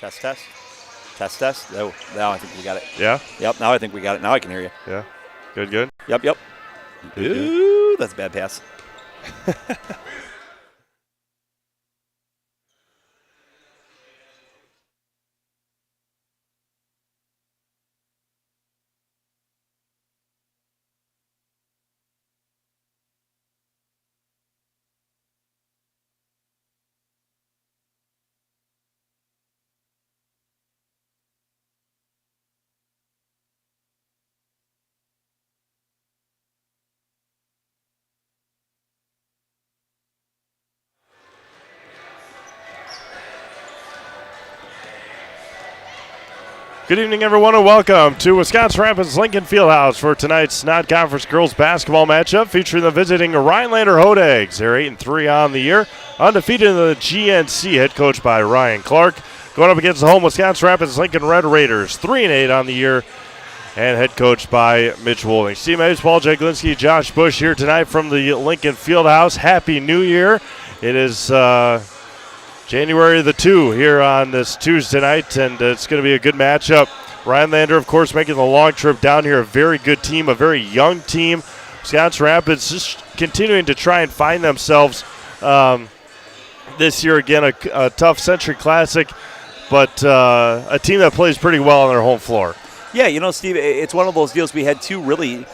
Test, test. Test, test. Oh, now I think we got it. Yeah? Yep, now I think we got it. Now I can hear you. Yeah. Good, good. Yep, yep. Good, Ooh, that's a bad pass. Good evening, everyone, and welcome to Wisconsin Rapids Lincoln Fieldhouse for tonight's non-conference girls basketball matchup featuring the visiting Rhinelander Hodags. They're 8-3 on the year, undefeated in the GNC, head coached by Ryan Clark. Going up against the home Wisconsin Rapids Lincoln Red Raiders, 3-8 on the year, and head coached by Mitch Wolding. Steve Mays, Paul Jaglinski, Josh Bush here tonight from the Lincoln Fieldhouse. Happy New Year. It is January the 2 here on this Tuesday night, and it's going to be a good matchup. Rhinelander, of course, making the long trip down here. A very good team, a very young team. Wisconsin Rapids just continuing to try and find themselves this year. Again, a tough Century Classic, but a team that plays pretty well on their home floor. Yeah, you know, Steve, it's one of those deals. We had two really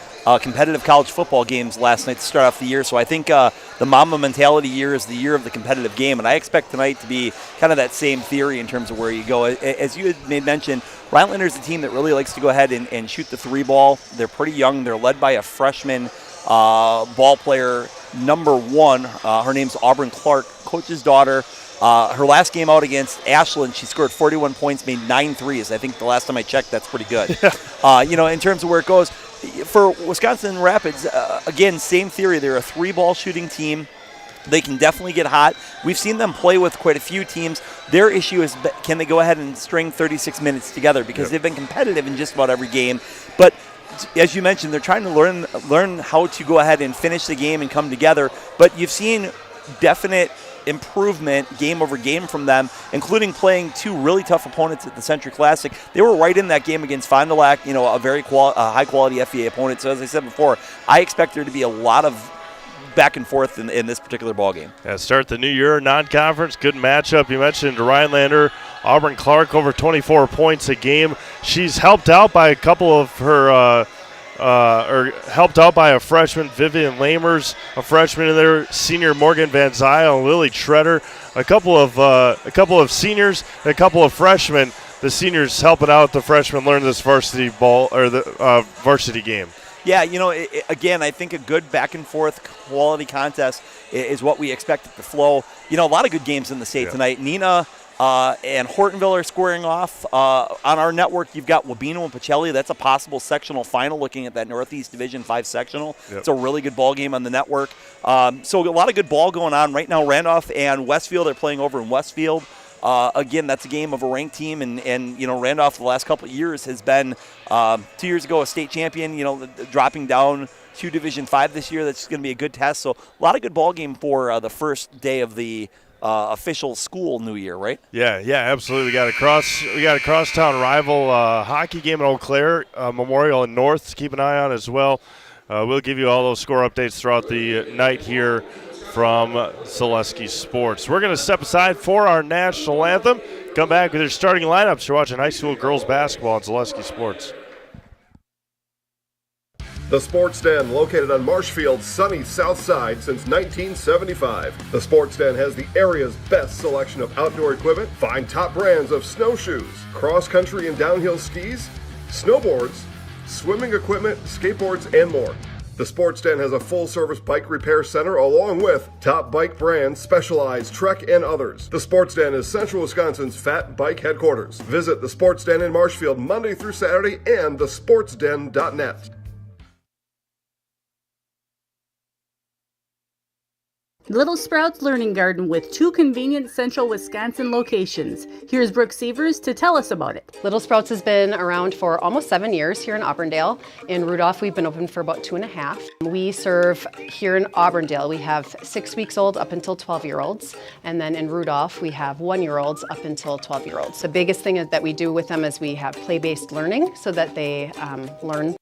competitive college football games last night to start off the year, so I think the Mamba mentality year is the year of the competitive game, and I expect tonight to be kind of that same theory in terms of where you go. As you had made mention, Rhinelander is a team that really likes to go ahead and shoot the three ball. They're pretty young. They're led by a freshman ball player, number 1. Her name's Auburn Clark, coach's daughter. Her last game out against Ashland, she scored 41 points, made 9 threes. I think the last time I checked, that's pretty good. You know, in terms of where it goes, for Wisconsin Rapids, again, same theory. They're a three-ball shooting team. They can definitely get hot. We've seen them play with quite a few teams. Their issue is, can they go ahead and string 36 minutes together? Because they've been competitive in just about every game. But as you mentioned, they're trying to learn how to go ahead and finish the game and come together. But you've seen definite improvement game over game from them, including playing two really tough opponents at the Century Classic. They were right in that game against Fond du Lac, you know, a very high-quality FVA opponent. So as I said before, I expect there to be a lot of back and forth in this particular ball game. Yeah, start the new year, non-conference, good matchup. You mentioned Rhinelander, Auburn Clark over 24 points a game. She's helped out by a couple of her helped out by a freshman, Vivian Lamers, a freshman in there, senior Morgan Van Zyl, and Lily Treader, a couple of seniors, and a couple of freshmen. The seniors helping out the freshmen learn this varsity ball or the varsity game. Yeah, you know, again, I think a good back-and-forth quality contest is what we expect at the Flow. You know, a lot of good games in the state tonight. Nina and Hortonville are squaring off. On our network, you've got Wabeno and Pacelli. That's a possible sectional final looking at that Northeast Division 5 sectional. It's a really good ball game on the network. So a lot of good ball going on. Right now, Randolph and Westfield are playing over in Westfield. Again, that's a game of a ranked team, and you know, Randolph the last couple of years has been 2 years ago a state champion, you know, dropping down to Division 5 this year. That's going to be a good test. So a lot of good ball game for the first day of the official school new year, right? Yeah, absolutely. We got a crosstown rival hockey game in Eau Claire, Memorial and North to keep an eye on as well. We'll give you all those score updates throughout the night here from Zaleski Sports. We're going to step aside for our national anthem. Come back with your starting lineups. You're watching high school girls basketball on Zaleski Sports. The Sports Den, located on Marshfield's sunny south side since 1975. The Sports Den has the area's best selection of outdoor equipment. Find top brands of snowshoes, cross-country and downhill skis, snowboards, swimming equipment, skateboards, and more. The Sports Den has a full-service bike repair center along with top bike brands, Specialized, Trek, and others. The Sports Den is Central Wisconsin's Fat Bike headquarters. Visit the Sports Den in Marshfield Monday through Saturday and thesportsden.net. Little Sprouts Learning Garden with 2 convenient central Wisconsin locations. Here's Brooke Sievers to tell us about it. Little Sprouts has been around for almost 7 years here in Auburndale. In Rudolph, we've been open for about 2.5. We serve here in Auburndale, we have 6 weeks old up until 12-year-olds. And then in Rudolph, we have 1-year-olds up until 12-year-olds. The biggest thing that we do with them is we have play-based learning so that they learn.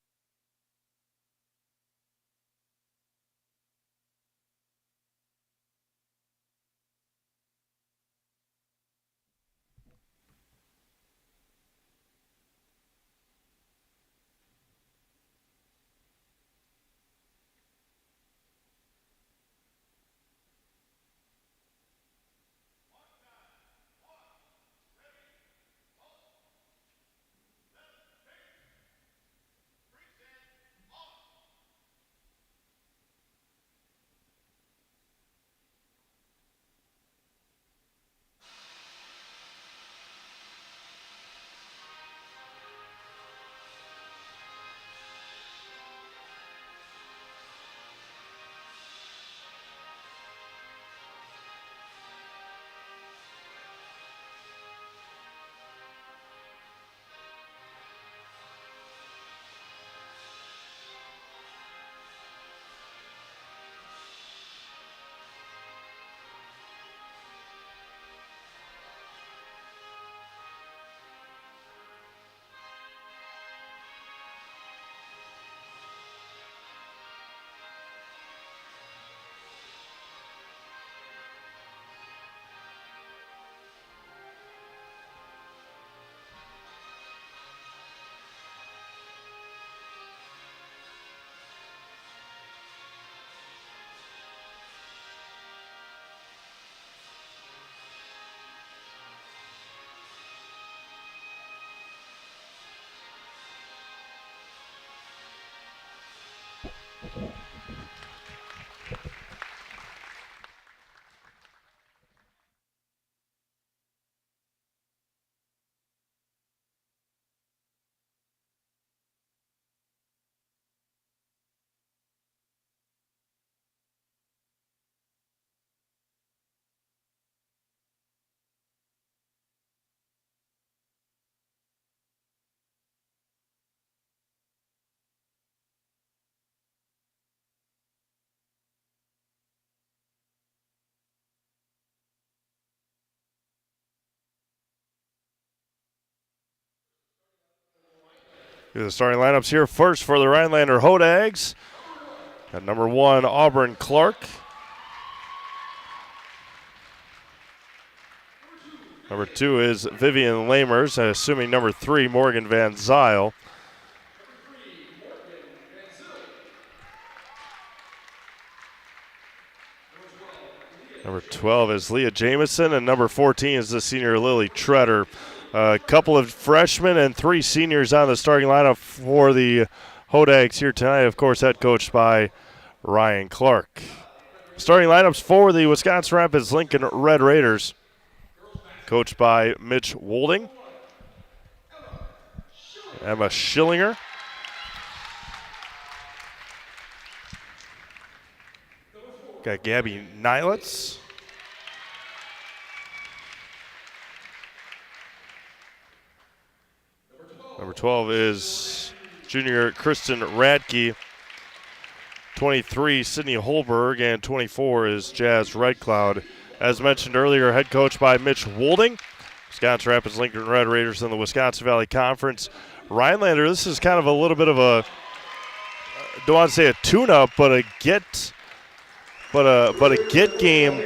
Here's the starting lineups here first for the Rhinelander Hodags. At number 1, Auburn Clark. Number 2 is Vivian Lamers, assuming number 3, Morgan Van Zyl. Number 12 is Leah Jamison, and number 14 is the senior Lily Treader. A couple of freshmen and 3 seniors on the starting lineup for the Hodags here tonight, of course, head coached by Ryan Clark. Starting lineups for the Wisconsin Rapids Lincoln Red Raiders, coached by Mitch Wolding, Emma Schillinger, got Gabby Nylitz, number 12 is junior Kristen Radke. 23, Sydney Holberg, and 24 is Jazz Redcloud. As mentioned earlier, head coach by Mitch Wolding. Wisconsin Rapids Lincoln Red Raiders in the Wisconsin Valley Conference. Rhinelander, this is kind of a little bit of a, don't want to say a tune-up, but a get game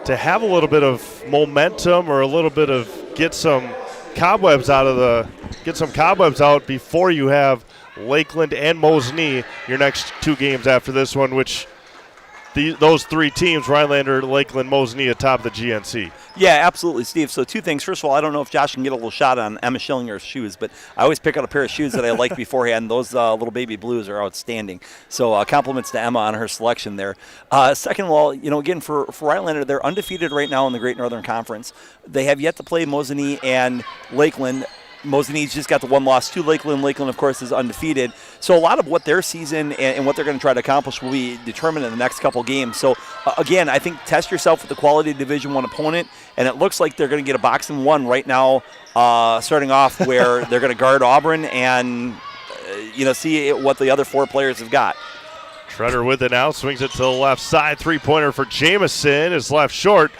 to have a little bit of momentum or a little bit of get some cobwebs out before you have Lakeland and Mosinee your next 2 games after this one, which those 3 teams, Rhinelander, Lakeland, Mosinee, atop the GNC. Yeah, absolutely, Steve. So 2 things. First of all, I don't know if Josh can get a little shot on Emma Schillinger's shoes, but I always pick out a pair of shoes that I like beforehand. Those little baby blues are outstanding. So compliments to Emma on her selection there. Second of all, again, for Rhinelander, they're undefeated right now in the Great Northern Conference. They have yet to play Mosinee and Lakeland. Mosinese just got the one loss to Lakeland. Lakeland, of course, is undefeated. So a lot of what their season and what they're going to try to accomplish will be determined in the next couple games. So, again, I think test yourself with the quality Division I opponent, and it looks like they're going to get a boxing one right now, starting off where they're going to guard Auburn and, see what the other 4 players have got. Treader with it now, swings it to the left side. Three-pointer for Jamison is left short,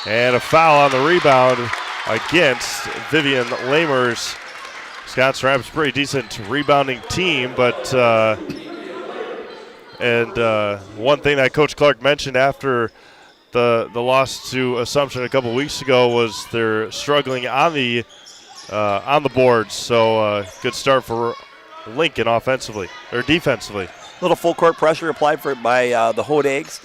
and a foul on the rebound against Vivian Lamers. Scott Rapids, pretty decent rebounding team, but one thing that Coach Clark mentioned after the loss to Assumption a couple weeks ago was they're struggling on the boards. So good start for Lincoln offensively or defensively. Little full court pressure applied by the Hodags,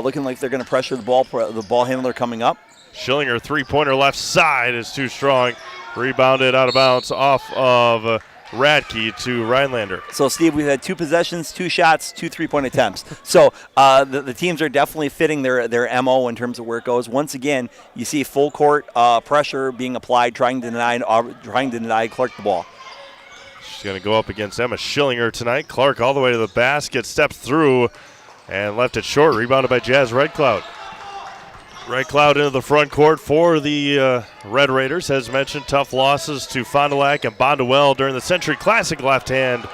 looking like they're going to pressure the ball handler coming up. Schillinger three-pointer left side is too strong. Rebounded out of bounds off of Radke to Rhinelander. So, Steve, we've had 2 possessions, 2 shots, 2 3-point attempts. So the teams are definitely fitting their MO in terms of where it goes. Once again, you see full court pressure being applied, trying to deny Clark the ball. She's going to go up against Emma Schillinger tonight. Clark all the way to the basket, steps through and left it short. Rebounded by Jazz Red Cloud. Red Cloud into the front court for the Red Raiders. As mentioned, tough losses to Fond du Lac and Bondwell during the Century Classic. Left hand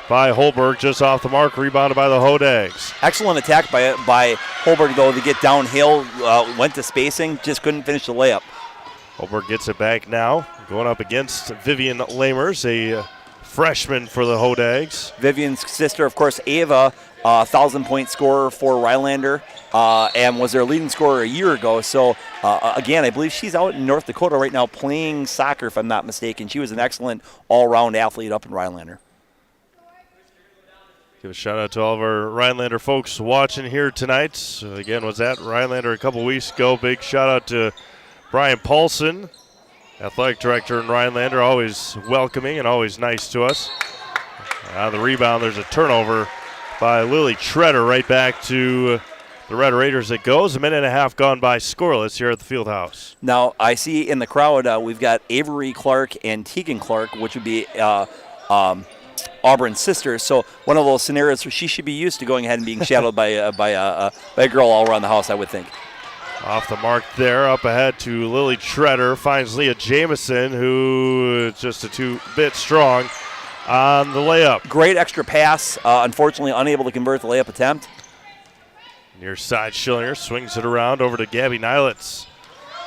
by Holberg, just off the mark, rebounded by the Hodags. Excellent attack by Holberg, though, to get downhill, went to spacing, just couldn't finish the layup. Holberg gets it back now, going up against Vivian Lamers, a freshman for the Hodags. Vivian's sister, of course, Ava, 1,000-point scorer for Rhinelander, and was their leading scorer a year ago. So, again, I believe she's out in North Dakota right now playing soccer, if I'm not mistaken. She was an excellent all-around athlete up in Rhinelander. Give a shout-out to all of our Rhinelander folks watching here tonight. Again, was at Rhinelander a couple weeks ago. Big shout-out to Brian Paulson, athletic director in Rhinelander, always welcoming and always nice to us. On the rebound, there's a turnover by Lily Treader right back to the Red Raiders. It goes. A minute and a half gone by scoreless here at the Fieldhouse. Now, I see in the crowd we've got Avery Clark and Tegan Clark, which would be Auburn's sisters. So one of those scenarios where she should be used to going ahead and being shadowed by a girl all around the house, I would think. Off the mark there, up ahead to Lily Treader, finds Leah Jamison, who is just a 2-bit strong on the layup. Great extra pass, unfortunately unable to convert the layup attempt. Near side, Schillinger swings it around over to Gabby Nilitz.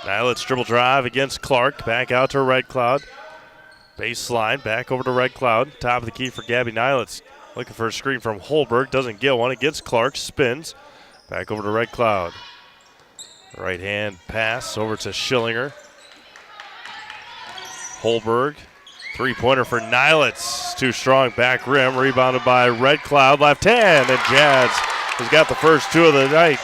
Nilitz dribble drive against Clark, back out to Red Cloud. Baseline, back over to Red Cloud. Top of the key for Gabby Nilitz. Looking for a screen from Holberg, doesn't get one. It gets Clark, spins, back over to Red Cloud. Right hand pass over to Schillinger. Holberg, three-pointer for Nilitz. Too strong, back rim, rebounded by Red Cloud. Left hand, and Jazz has got the first 2 of the night.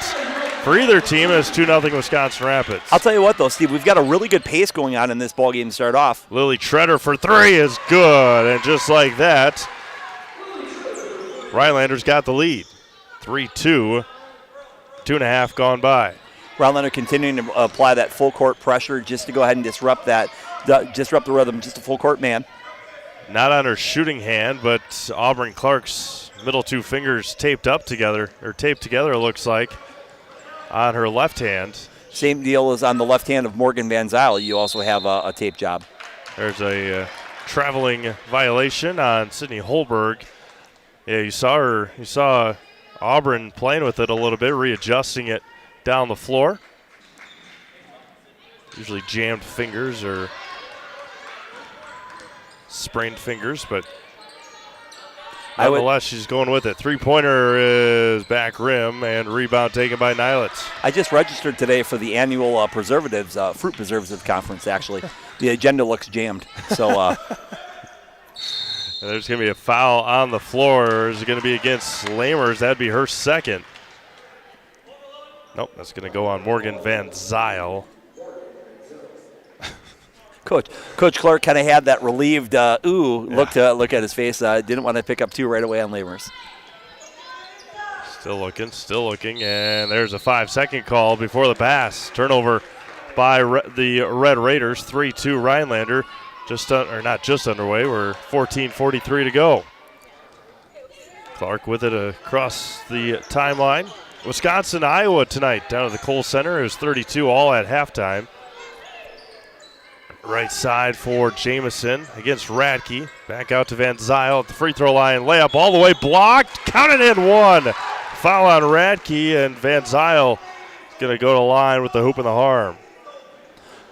For either team, it's 2-0 Wisconsin Rapids. I'll tell you what, though, Steve, we've got a really good pace going on in this ballgame to start off. Lily Treader for 3 is good, and just like that, Rhinelander's got the lead. 3-2, 2.5 gone by. Rhinelander continuing to apply that full court pressure just to go ahead and disrupt the rhythm, just a full court man. Not on her shooting hand, but Auburn Clark's middle 2 fingers taped together, it looks like, on her left hand. Same deal as on the left hand of Morgan Van Zyl. You also have a tape job. There's a traveling violation on Sydney Holberg. Yeah, you saw Auburn playing with it a little bit, readjusting it down the floor. Usually jammed fingers or sprained fingers, but nonetheless, she's going with it. Three-pointer is back rim, and rebound taken by Nilitz. I just registered today for the annual fruit preservative conference, actually. The agenda looks jammed. So there's going to be a foul on the floor. Is it going to be against Lamers? That'd be her second. Nope, that's going to go on Morgan Van Zyl. Coach Clark kind of had that relieved look at his face. Didn't want to pick up 2 right away on Lamers. Still looking, and there's a 5-second call before the pass. Turnover by the Red Raiders, 3-2 Rhinelander. not just underway. We're 14:43 to go. Clark with it across the timeline. Wisconsin, Iowa tonight down at the Kohl Center. It was 32 all at halftime. Right side for Jamison against Radke. Back out to Van Zyl at the free throw line. Layup all the way blocked. Counted in one. Foul on Radke, and Van Zyl is going to go to line with the hoop and the harm.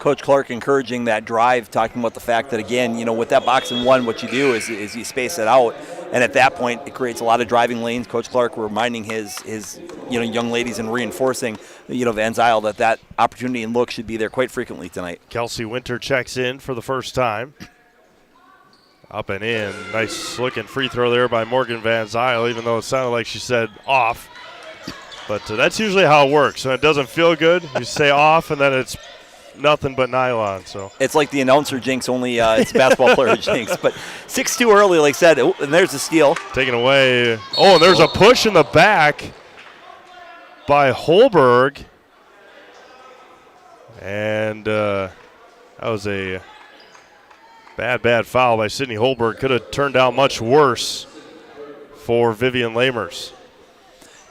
Coach Clark encouraging that drive, talking about the fact that, again, with that box and one, what you do is you space it out. And at that point, it creates a lot of driving lanes. Coach Clark reminding his young ladies and reinforcing, Van Zyl that opportunity and look should be there quite frequently tonight. Kelsey Winter checks in for the first time. Up and in. Nice looking free throw there by Morgan Van Zyl, even though it sounded like she said off. But that's usually how it works. When it doesn't feel good, you say off, and then it's nothing but nylon. So it's like the announcer jinx, only it's basketball player jinx. But 6-2 early, like I said, and there's a steal. Taken away. Oh, and there's a push in the back by Holberg. And that was a bad foul by Sydney Holberg. Could have turned out much worse for Vivian Lamers.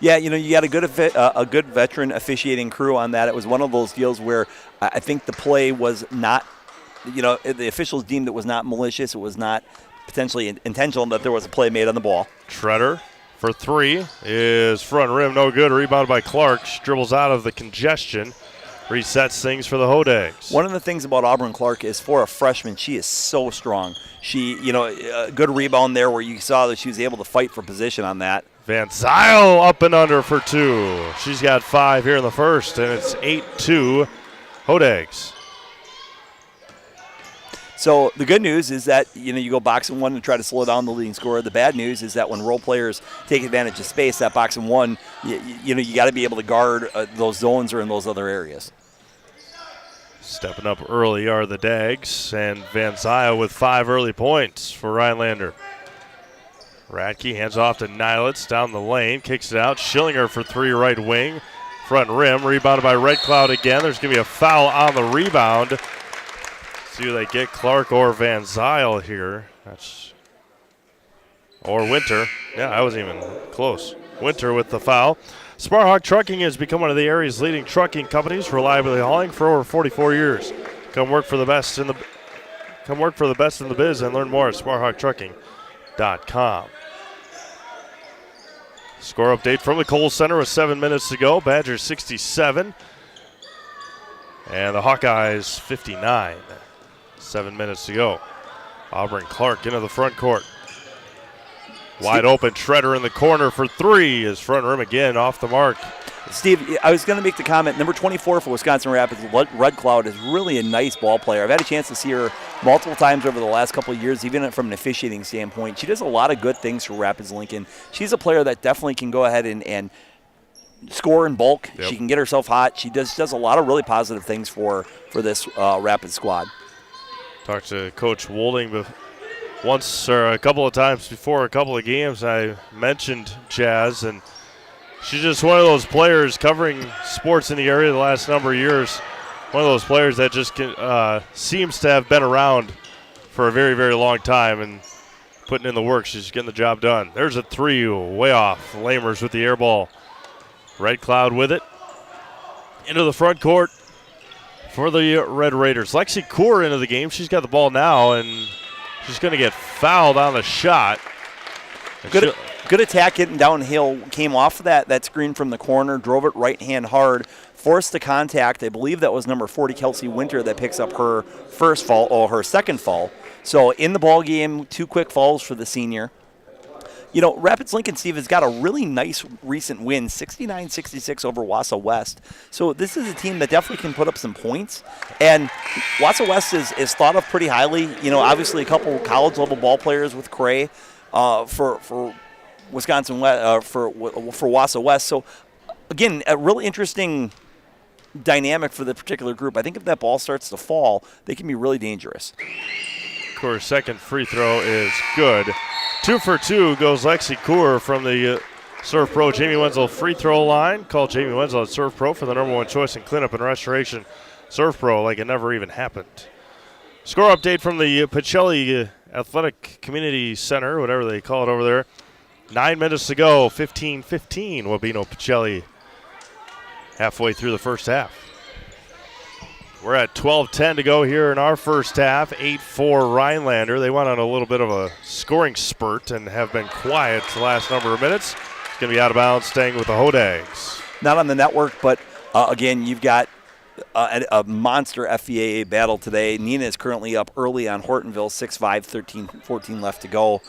Yeah, you got a good veteran officiating crew on that. It was one of those deals where I think the play was not, the officials deemed it was not malicious. It was not potentially intentional that there was a play made on the ball. Treader for three is front rim, no good. Rebounded by Clark. She dribbles out of the congestion. Resets things for the Hodags. One of the things about Auburn Clark is for a freshman, she is so strong. She, a good rebound there where you saw that she was able to fight for position on that. Van Zyl up and under for two. She's got 5 here in the first, and it's 8-2 Hodags. So the good news is that, you go box and one and try to slow down the leading scorer. The bad news is that when role players take advantage of space, that box and one, you got to be able to guard those zones or in those other areas. Stepping up early are the Dags, and Van Zyl with 5 early points for Rhinelander. Radke hands off to Nilitz down the lane, kicks it out. Schillinger for 3 right wing. Front rim, rebounded by Red Cloud again. There's going to be a foul on the rebound. See who they get, Clark or Van Zyl here. Or Winter. Yeah, I wasn't even close. Winter with the foul. Smarthawk Trucking has become one of the area's leading trucking companies, reliably hauling for over 44 years. Come work for the best in the biz and learn more at smarthawktrucking.com. Score update from the Kohl Center with 7 minutes to go. Badgers 67 and the Hawkeyes 59. 7 minutes to go. Auburn Clark into the front court. Wide open, Treader in the corner for 3. His front rim again off the mark. Steve, I was going to make the comment, number 24 for Wisconsin Rapids, Red Cloud, is really a nice ball player. I've had a chance to see her multiple times over the last couple of years, even from an officiating standpoint. She does a lot of good things for Rapids Lincoln. She's a player that definitely can go ahead and score in bulk. Yep. She can get herself hot. She does a lot of really positive things for this Rapids squad. Talked to Coach Wolding once or a couple of times before a couple of games. I mentioned Jazz, and she's just one of those players covering sports in the area the last number of years. One of those players that just seems to have been around for a very, very long time and putting in the work. She's getting the job done. There's a 3 way off. Lamers with the air ball. Red Cloud with it. Into the front court for the Red Raiders. Lexi Kaur into the game. She's got the ball now, and she's going to get fouled on the shot. Good attack getting downhill. Came off of that screen from the corner, drove it right hand hard, forced the contact. I believe that was number 40, Kelsey Winter, that picks up her first foul, or her second foul. So in the ball game, 2 quick fouls for the senior. Rapids Lincoln, Steve, has got a really nice recent win, 69-66 over Wausau West. So this is a team that definitely can put up some points. And Wausau West is thought of pretty highly. Obviously a couple college-level ball players with Cray for Wisconsin for Wausau West. So, again, a really interesting dynamic for the particular group. I think if that ball starts to fall, they can be really dangerous. Kaur's second free throw is good. 2 for 2 goes Lexi Kaur from the Surf Pro Jamie Wenzel free throw line. Call Jamie Wenzel at Surf Pro for the #1 choice in cleanup and restoration. Surf Pro like it never even happened. Score update from the Pacelli Athletic Community Center, whatever they call it over there. 9 minutes to go, 15-15, Wabeno Pacelli halfway through the first half. We're at 12:10 to go here in our first half, 8-4 Rhinelander. They went on a little bit of a scoring spurt and have been quiet the last number of minutes. It's going to be out of bounds, staying with the Hodags. Not on the network, but again, you've got a monster FVAA battle today. Nina is currently up early on Hortonville, 6-5, 13-14 left to go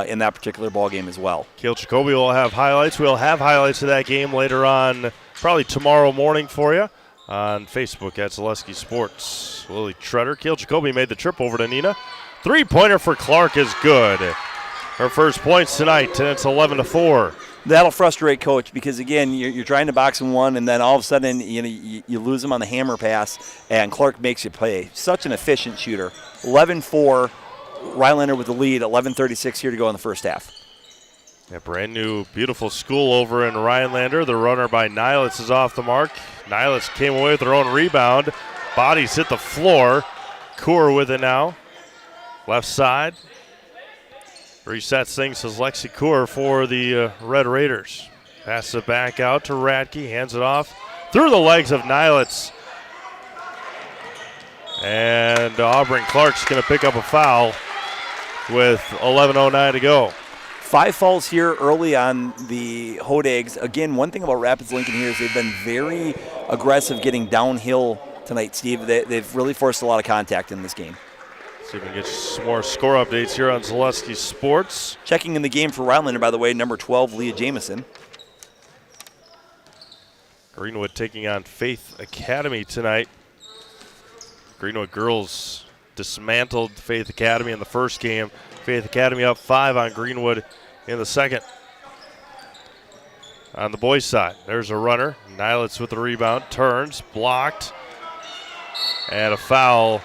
in that particular ball game as well. Kale Jacoby will have highlights. We'll have highlights of that game later on, probably tomorrow morning for you on Facebook at Zaleski Sports. Lily Treader. Kale Jacoby made the trip over to Nina. Three-pointer for Clark is good. Her first points tonight, and it's 11-4. That'll frustrate Coach because, again, you're trying to box in one, and then all of a sudden you lose him on the hammer pass, and Clark makes you play. Such an efficient shooter. 11-4, Rhinelander with the lead, 11:36 here to go in the first half. A brand new, beautiful school over in Rhinelander. The runner by Nilitz is off the mark. Nilitz came away with her own rebound. Bodies hit the floor. Kaur with it now. Left side. Resets things, says Lexi Kaur for the Red Raiders. Passes it back out to Radke. Hands it off through the legs of Nilitz. And Auburn Clark's going to pick up a foul with 11:09 to go. 5 fouls here early on the Hodags. Again, one thing about Rapids Lincoln here is they've been very aggressive getting downhill tonight, Steve. They've really forced a lot of contact in this game. See if we can get some more score updates here on Zaleski Sports. Checking in the game for Rhinelander, by the way, number 12, Leah Jamison. Greenwood taking on Faith Academy tonight. Greenwood girls dismantled Faith Academy in the first game. Faith Academy up 5 on Greenwood in the second. On the boys' side, there's a runner. Nilitz with the rebound, turns, blocked, and a foul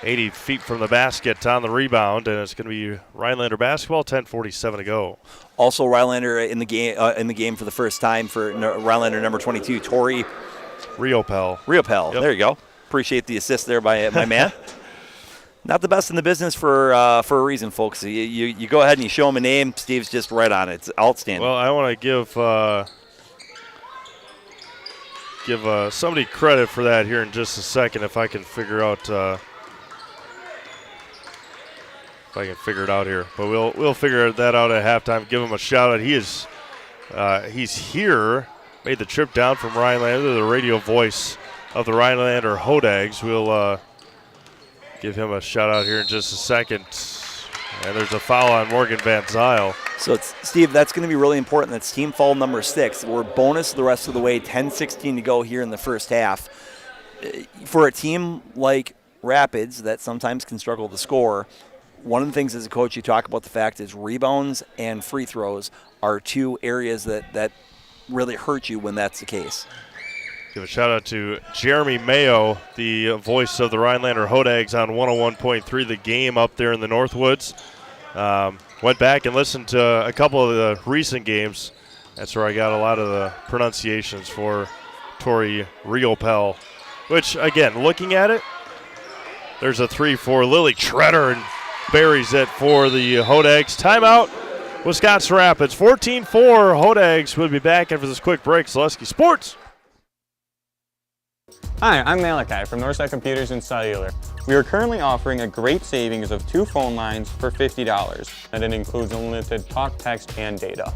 80 feet from the basket on the rebound, and it's going to be Rhinelander basketball, 10:47 to go. Also Rhinelander in the game for the first time for Rhinelander number 22, Tori Riopel. Yep. There you go. Appreciate the assist there by my man. Not the best in the business for a reason, folks. You go ahead and you show him a name. Steve's just right on it. It's outstanding. Well, I want to give somebody credit for that here in just a second if I can figure out it out here. But we'll figure that out at halftime. Give him a shout out. He's here. Made the trip down from Rhinelander, the radio voice of the Rhinelander Hodags. We'll give him a shout out here in just a second. And there's a foul on Morgan Van Zyl. So, Steve, that's going to be really important. That's team foul number 6. We're bonus the rest of the way, 10:16 to go here in the first half. For a team like Rapids that sometimes can struggle to score, one of the things as a coach you talk about the fact is rebounds and free throws are 2 areas that really hurt you when that's the case. Give a shout out to Jeremy Mayo, the voice of the Rhinelander Hodags on 101.3 The Game up there in the Northwoods. Went back and listened to a couple of the recent games. That's where I got a lot of the pronunciations for Tori Riopel, which, again, looking at it, there's a 3 for Lily Treader and buries it for the Hodags. Timeout, Wisconsin Rapids. 14-4 Hodags. We'll be back after this quick break. Zaleski Sports. Hi, I'm Malachi from Northside Computers and Cellular. We are currently offering a great savings of 2 phone lines for $50, and it includes unlimited talk, text, and data.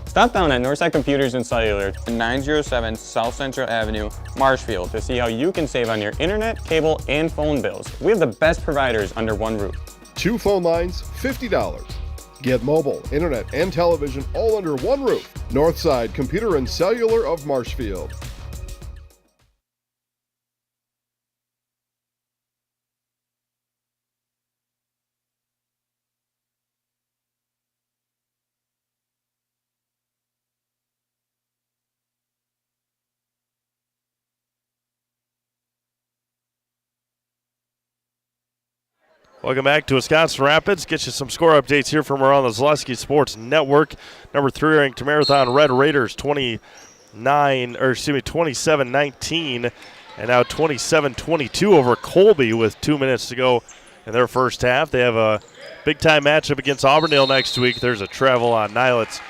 Stop down at Northside Computers and Cellular, 907 South Central Avenue, Marshfield, to see how you can save on your internet, cable, and phone bills. We have the best providers under one roof. 2 phone lines, $50. Get mobile, internet, and television all under one roof. Northside Computer and Cellular of Marshfield. Welcome back to Wisconsin Rapids. Get you some score updates here from around the Zaleski Sports Network. Number 3 ranked Marathon Red Raiders 27-19. and now 27-22 over Colby with 2 minutes to go in their first half. They have a big-time matchup against Auburndale next week. There's a travel on Nilet's.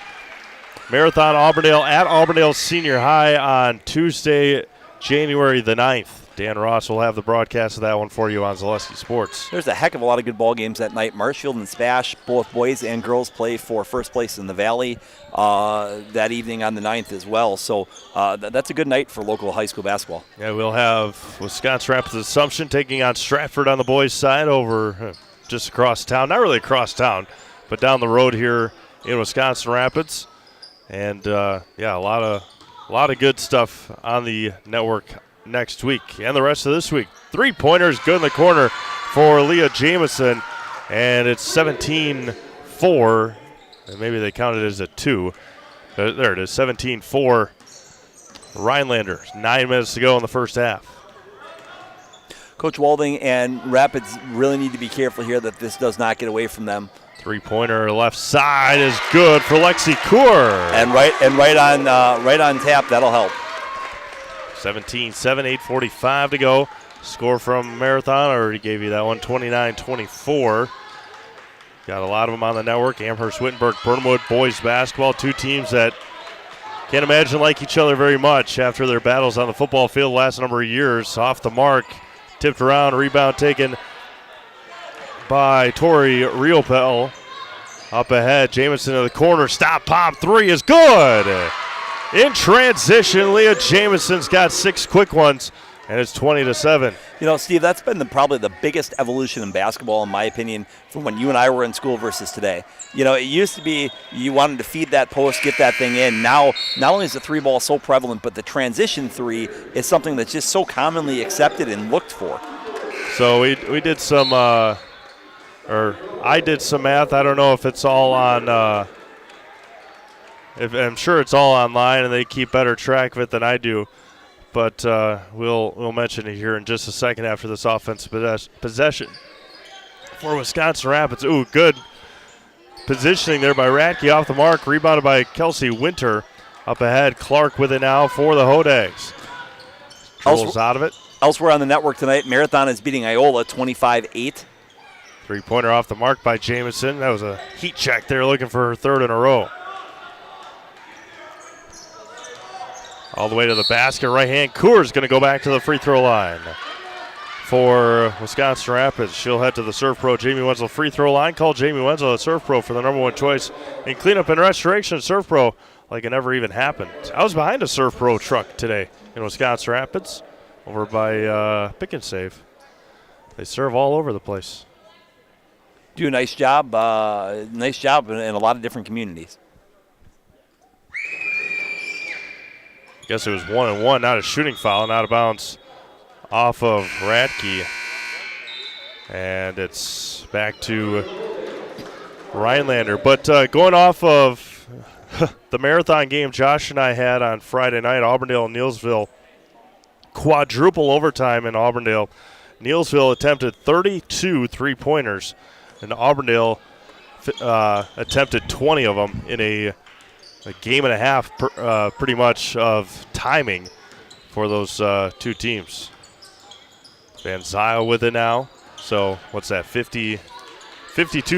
Marathon Auburndale at Auburndale Senior High on Tuesday, January the 9th. Dan Ross will have the broadcast of that one for you on Zaleski Sports. There's a heck of a lot of good ball games that night. Marshfield and Spash, both boys and girls, play for first place in the Valley that evening on the 9th as well. So that's a good night for local high school basketball. Yeah, we'll have Wisconsin Rapids Assumption taking on Stratford on the boys' side over just across town. Not really across town, but down the road here in Wisconsin Rapids. And, a lot of good stuff on the network next week and the rest of this week. Three-pointers good in the corner for Leah Jamison, and it's 17-4. And maybe they counted it as a 2. There it is, 17-4. Rhinelander, 9 minutes to go in the first half. Coach Walding and Rapids really need to be careful here that this does not get away from them. Three-pointer left side is good for Lexi Kaur. And right on tap, that'll help. 17-7, 8:45 to go. Score from Marathon, I already gave you that one, 29-24. Got a lot of them on the network. Amherst, Wittenberg, Burnwood boys basketball, two teams that can't imagine like each other very much after their battles on the football field the last number of years. Off the mark, tipped around, rebound taken by Tori Riopel. Up ahead, Jamison in the corner, stop, pop, three is good. In transition, Leah Jamison's got 6 quick ones, and it's 20-7. You know, Steve, that's been probably the biggest evolution in basketball, in my opinion, from when you and I were in school versus today. You know, it used to be you wanted to feed that post, get that thing in. Now, not only is the three ball so prevalent, but the transition three is something that's just so commonly accepted and looked for. So we did some, I did some math. I don't know if it's all on. I'm sure it's all online, and they keep better track of it than I do. But we'll mention it here in just a second after this offensive possession for Wisconsin Rapids. Ooh, good positioning there by Radke off the mark. Rebounded by Kelsey Winter. Up ahead, Clark with it now for the Hodags. Dribbles out of it. Elsewhere on the network tonight, Marathon is beating Iola 25-8. Three-pointer off the mark by Jamison. That was a heat check there, looking for her third in a row. All the way to the basket, right hand. Coors going to go back to the free throw line for Wisconsin Rapids. She'll head to the Serve Pro Jamie Wenzel free throw line. Call Jamie Wenzel at Serve Pro for the #1 choice in cleanup and restoration. Serve Pro like it never even happened. I was behind a Serve Pro truck today in Wisconsin Rapids over by Pick and Save. They serve all over the place. Do a nice job in a lot of different communities. Guess it was 1-1, not a shooting foul, and out of bounds off of Radke. And it's back to Rhinelander. But going off of the Marathon game Josh and I had on Friday night, Auburndale and Neillsville, quadruple overtime in Auburndale. Neillsville attempted 32 three-pointers, and Auburndale attempted 20 of them in a game and a half pretty much of timing for those two teams. Van Zyl with it now. So what's that, 52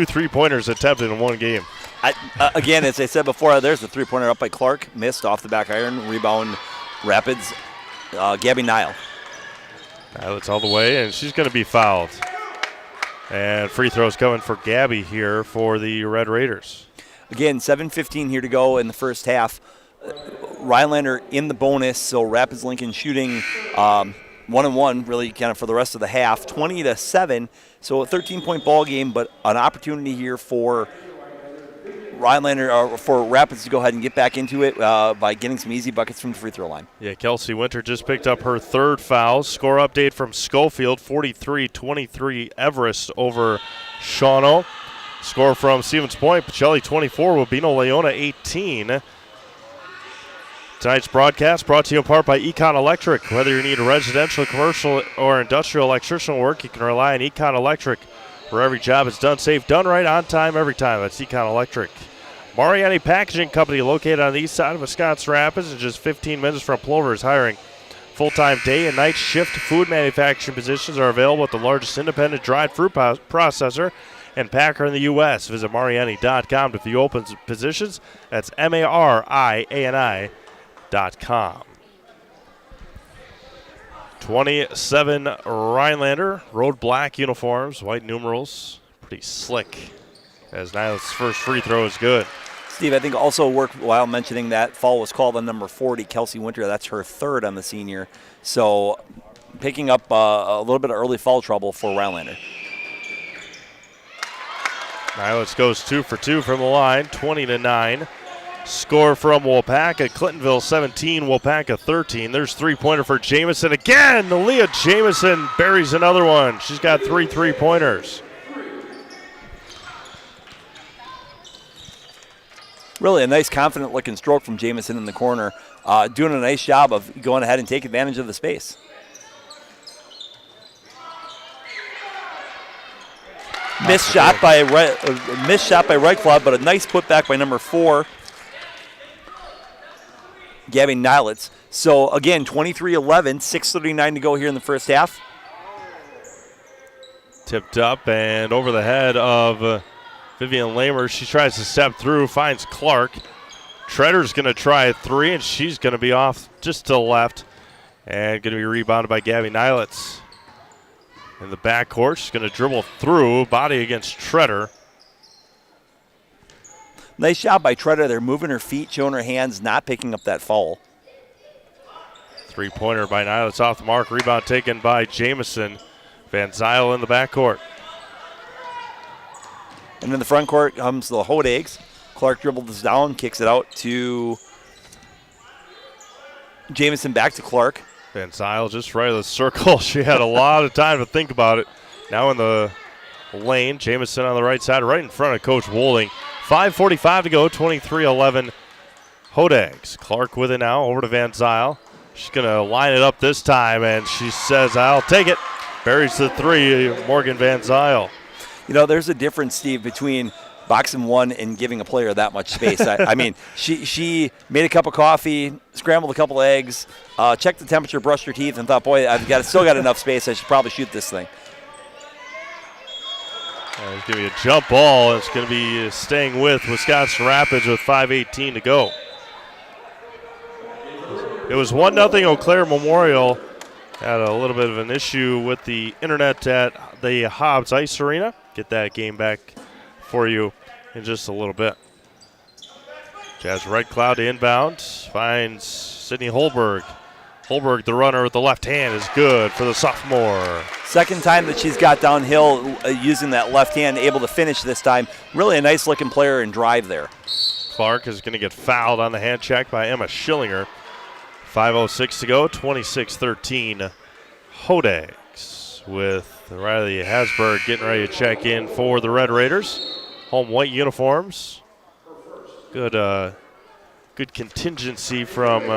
three-pointers attempted in one game. Again, as I said before, there's the three-pointer up by Clark. Missed off the back iron. Rebound Rapids. Gabby Nile. Nile's all the way, and she's going to be fouled. And free throws coming for Gabby here for the Red Raiders. Again, 7:15 here to go in the first half. Rhinelander in the bonus, so Rapids Lincoln shooting 1-1 really kind of for the rest of the half. 20-7, so a 13-point ball game, but an opportunity here for Rhinelander, for Rapids to go ahead and get back into it by getting some easy buckets from the free throw line. Yeah, Kelsey Winter just picked up her third foul. Score update from Schofield, 43-23 Everest over Shawano. Score from Stevens Point, Pacelli 24, Wabino Leona 18. Tonight's broadcast brought to you in part by Econ Electric. Whether you need residential, commercial, or industrial electrician work, you can rely on Econ Electric. Where every job is done safe, done right, on time, every time. That's Econ Electric. Mariani Packaging Company, located on the east side of Wisconsin Rapids and just 15 minutes from Plover, is hiring Full-time day and night shift food manufacturing positions are available at the largest independent dried fruit processor and packer in the U.S. Visit Mariani.com to view open positions. That's MARIANI.com. 27 Rhinelander, road black uniforms, white numerals, pretty slick. As Niles' first free throw is good. Steve, I think also worthwhile mentioning that foul was called on number 40, Kelsey Winter. That's her third on the senior. So picking up a little bit of early foul trouble for Rhinelander. Niles goes 2 for 2 from the line, 20-9. Score from Waupaca, Clintonville 17, Waupaca 13. There's three-pointer for Jamison again. Leah Jamison buries another one. She's got 3 3-pointers. Really a nice, confident-looking stroke from Jamison in the corner, doing a nice job of going ahead and taking advantage of the space. Missed shot by Red Cloud, but a nice putback by number 4, Gabby Nilitz. So, again, 23-11, 6:39 to go here in the first half. Tipped up and over the head of Vivian Lamer. She tries to step through, finds Clark. Treader's going to try a 3, and she's going to be off just to the left and going to be rebounded by Gabby Nilitz. In the backcourt, she's going to dribble through, body against Treader. Nice job by Treader. They're moving her feet, showing her hands, not picking up that foul. Three-pointer by Nilitz off the mark. Rebound taken by Jamison. Van Zyl in the backcourt. And in the front court comes the Hodags. Clark dribbles down, kicks it out to Jamison, back to Clark. Van Zyl just right of the circle. She had a lot of time to think about it. Now in the lane, Jamison on the right side, right in front of Coach Wolding. 5:45 to go, 23-11 Hodags. Clark with it now, over to Van Zyl. She's going to line it up this time, and she says, I'll take it. Buries the 3, Morgan Van Zyl. You know, there's a difference, Steve, between boxing one and giving a player that much space. I mean, she made a cup of coffee, scrambled a couple eggs, checked the temperature, brushed her teeth, and thought, boy, still got enough space. I should probably shoot this thing. It's going to be a jump ball. It's going to be staying with Wisconsin Rapids with 5:18 to go. It was 1-0 Eau Claire Memorial. Had a little bit of an issue with the internet at the Hobbs Ice Arena. Get that game back for you in just a little bit. Jazz Red Cloud to inbound. Finds Sydney Holberg. Holberg, the runner with the left hand, is good for the sophomore. Second time that she's got downhill using that left hand, able to finish this time. Really a nice-looking player and drive there. Clark is going to get fouled on the hand check by Emma Schillinger. 5:06 to go, 26-13 Hodags, with Riley Hasberg getting ready to check in for the Red Raiders. Home white uniforms. Good contingency from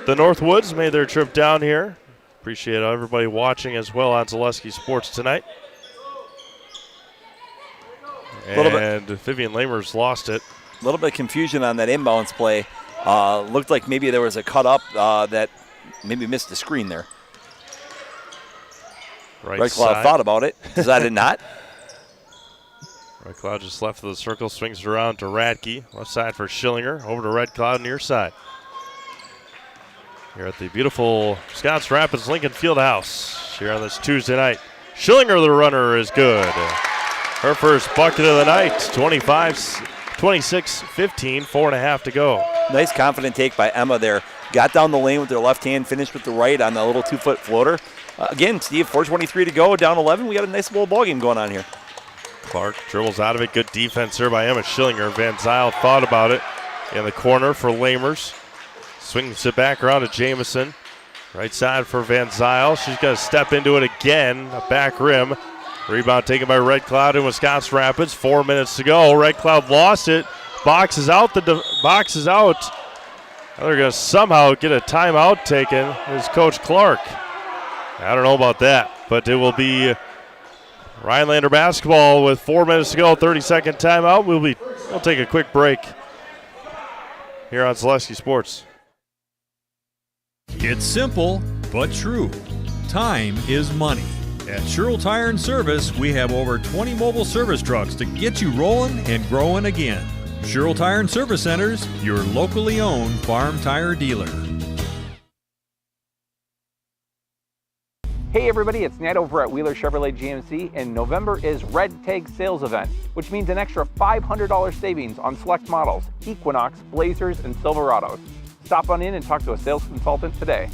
the Northwoods made their trip down here. Appreciate everybody watching as well on Zaleski Sports tonight. And Vivian Lamers lost it. A little bit of confusion on that inbounds play. Looked like maybe there was a cut up that maybe missed the screen there. Red Cloud thought about it. Decided not. Red Cloud just left of the circle, swings it around to Radke. Left side for Schillinger. Over to Red Cloud near side. Here at the beautiful Wisconsin Rapids Lincoln Fieldhouse here on this Tuesday night. Schillinger, the runner, is good. Her first bucket of the night, 26-15, 4.5 to go. Nice confident take by Emma there. Got down the lane with her left hand, finished with the right on the little 2-foot floater. Again, Steve, 4:23 to go, down 11. We got a nice little ball game going on here. Clark dribbles out of it. Good defense here by Emma Schillinger. Van Zyl thought about it in the corner for Lamers. Swings it back around to Jamison. Right side for Van Zyl. She's going to step into it again. A back rim. Rebound taken by Red Cloud in Wisconsin Rapids. 4 minutes to go. Red Cloud lost it. Box is out. Box is out. Now they're going to somehow get a timeout taken. Is Coach Clark. I don't know about that, but it will be Rhinelander basketball with 4 minutes to go. 30-second timeout. We'll take a quick break here on Zaleski Sports. It's simple, but true. Time is money. At Sherrill Tire and Service, we have over 20 mobile service trucks to get you rolling and growing again. Sherrill Tire and Service Centers, your locally owned farm tire dealer. Hey everybody, it's Nat over at Wheeler Chevrolet GMC, and November is Red Tag Sales Event, which means an extra $500 savings on select models, Equinox, Blazers, and Silverados. Stop on in and talk to a sales consultant today.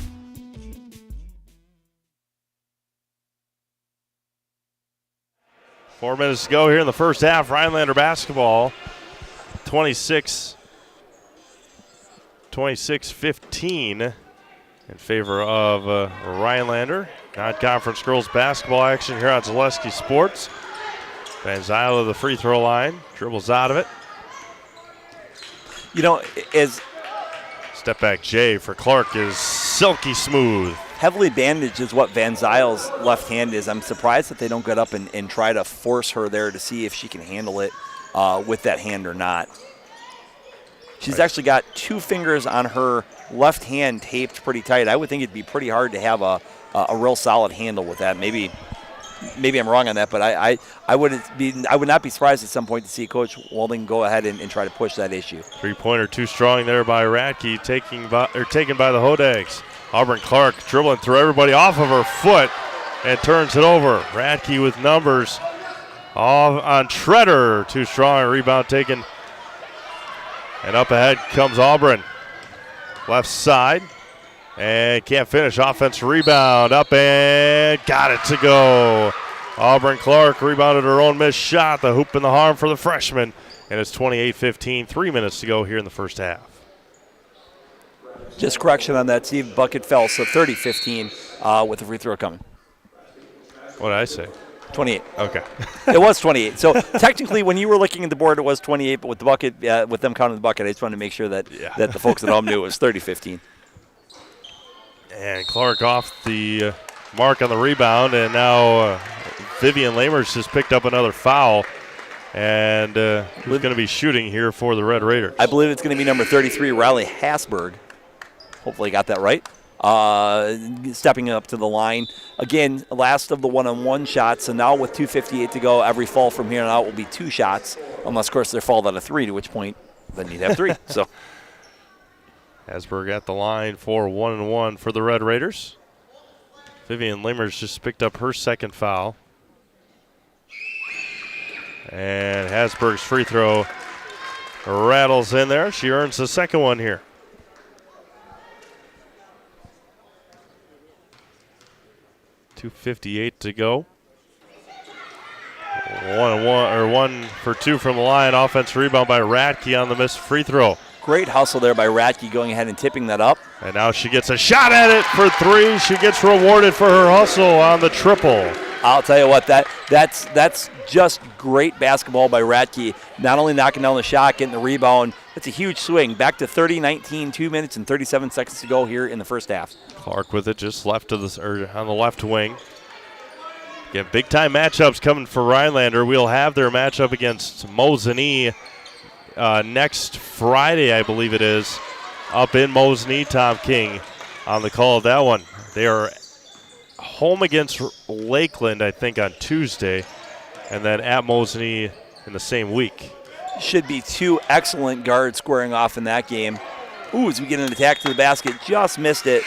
Four minutes to go here in the first half. Rhinelander basketball, 26-15 in favor of Rhinelander. Non-conference girls basketball action here on Zaleski Sports. Van Zyl of the free throw line, dribbles out of it. You know, as step back J for Clark is silky smooth. Heavily bandaged is what Van Zyl's left hand is. I'm surprised that they don't get up and try to force her there to see if she can handle it with that hand or not. She's actually got 2 fingers on her left hand taped pretty tight. I would think it'd be pretty hard to have a real solid handle with that. Maybe I'm wrong on that, but I would not be surprised at some point to see Coach Walding go ahead and try to push that issue. 3-pointer too strong there by Radke, taken by the Hodags. Auburn Clark dribbling through everybody off of her foot and turns it over. Radke with numbers off on Treader, too strong. Rebound taken, and up ahead comes Auburn. Left side. And can't finish. Offensive rebound. Up and got it to go. Auburn Clark rebounded her own missed shot. The hoop and the harm for the freshman. And it's 28-15. 3 minutes to go here in the first half. Just correction on that, Steve. Bucket fell, so 30-15 with the free throw coming. What did I say? 28. Okay. It was 28. So technically, when you were looking at the board, it was 28. But with the bucket, with them counting the bucket, I just wanted to make sure that the folks at home knew it was 30-15. And Clark off the mark on the rebound, and now Vivian Lamers just picked up another foul, and who's going to be shooting here for the Red Raiders? I believe it's going to be number 33, Riley Hasberg. Hopefully I got that right. Stepping up to the line. Again, last of the one-on-one shots, and now with 2:58 to go, every fall from here on out will be 2 shots, unless, of course, they're fouled out of 3, to which point then you'd have 3. So Hasberg at the line for 1-1 for the Red Raiders. Vivian Lamers just picked up her second foul. And Hasberg's free throw rattles in there. She earns the second one here. 2:58 to go. 1 for 2 from the line. Offense rebound by Radke on the missed free throw. great hustle there by Radke going ahead and tipping that up. And now she gets a shot at it for 3. She gets rewarded for her hustle on the triple. I'll tell you what, that's just great basketball by Radke. Not only knocking down the shot, getting the rebound. That's a huge swing. Back to 30-19, 2 minutes and 37 seconds to go here in the first half. Clark with it just left of the, or on the left wing. Again, big-time matchups coming for Rhinelander. We'll have their matchup against Mosinee next Friday, I believe it is, up in Mosinee. Tom King on the call of that one. They are home against Lakeland, I think, on Tuesday, and then at Mosinee in the same week. Should be 2 excellent guards squaring off in that game. Ooh, as we get an attack to the basket, just missed it.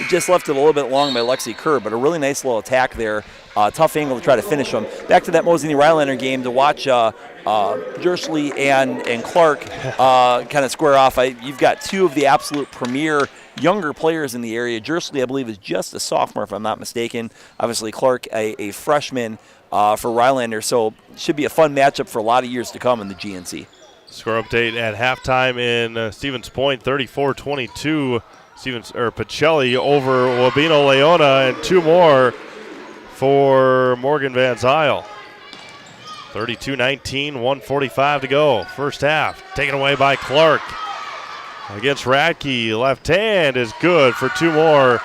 Just left it a little bit long by Lexi Kerr, but a really nice little attack there. Tough angle to try to finish them. Back to that Mosinee Rhinelander game to watch Jersley and Clark kind of square off. You've got 2 of the absolute premier younger players in the area. Jersley, I believe, is just a sophomore, if I'm not mistaken. Obviously, Clark, a freshman for Rhinelander. So should be a fun matchup for a lot of years to come in the GNC. Score update at halftime in Stevens Point, 34-22. Pacelli over Wabeno Leona, and 2 more for Morgan Van Zyl. 32-19, 1:45 to go. First half, taken away by Clark. Against Radke, left hand is good for 2 more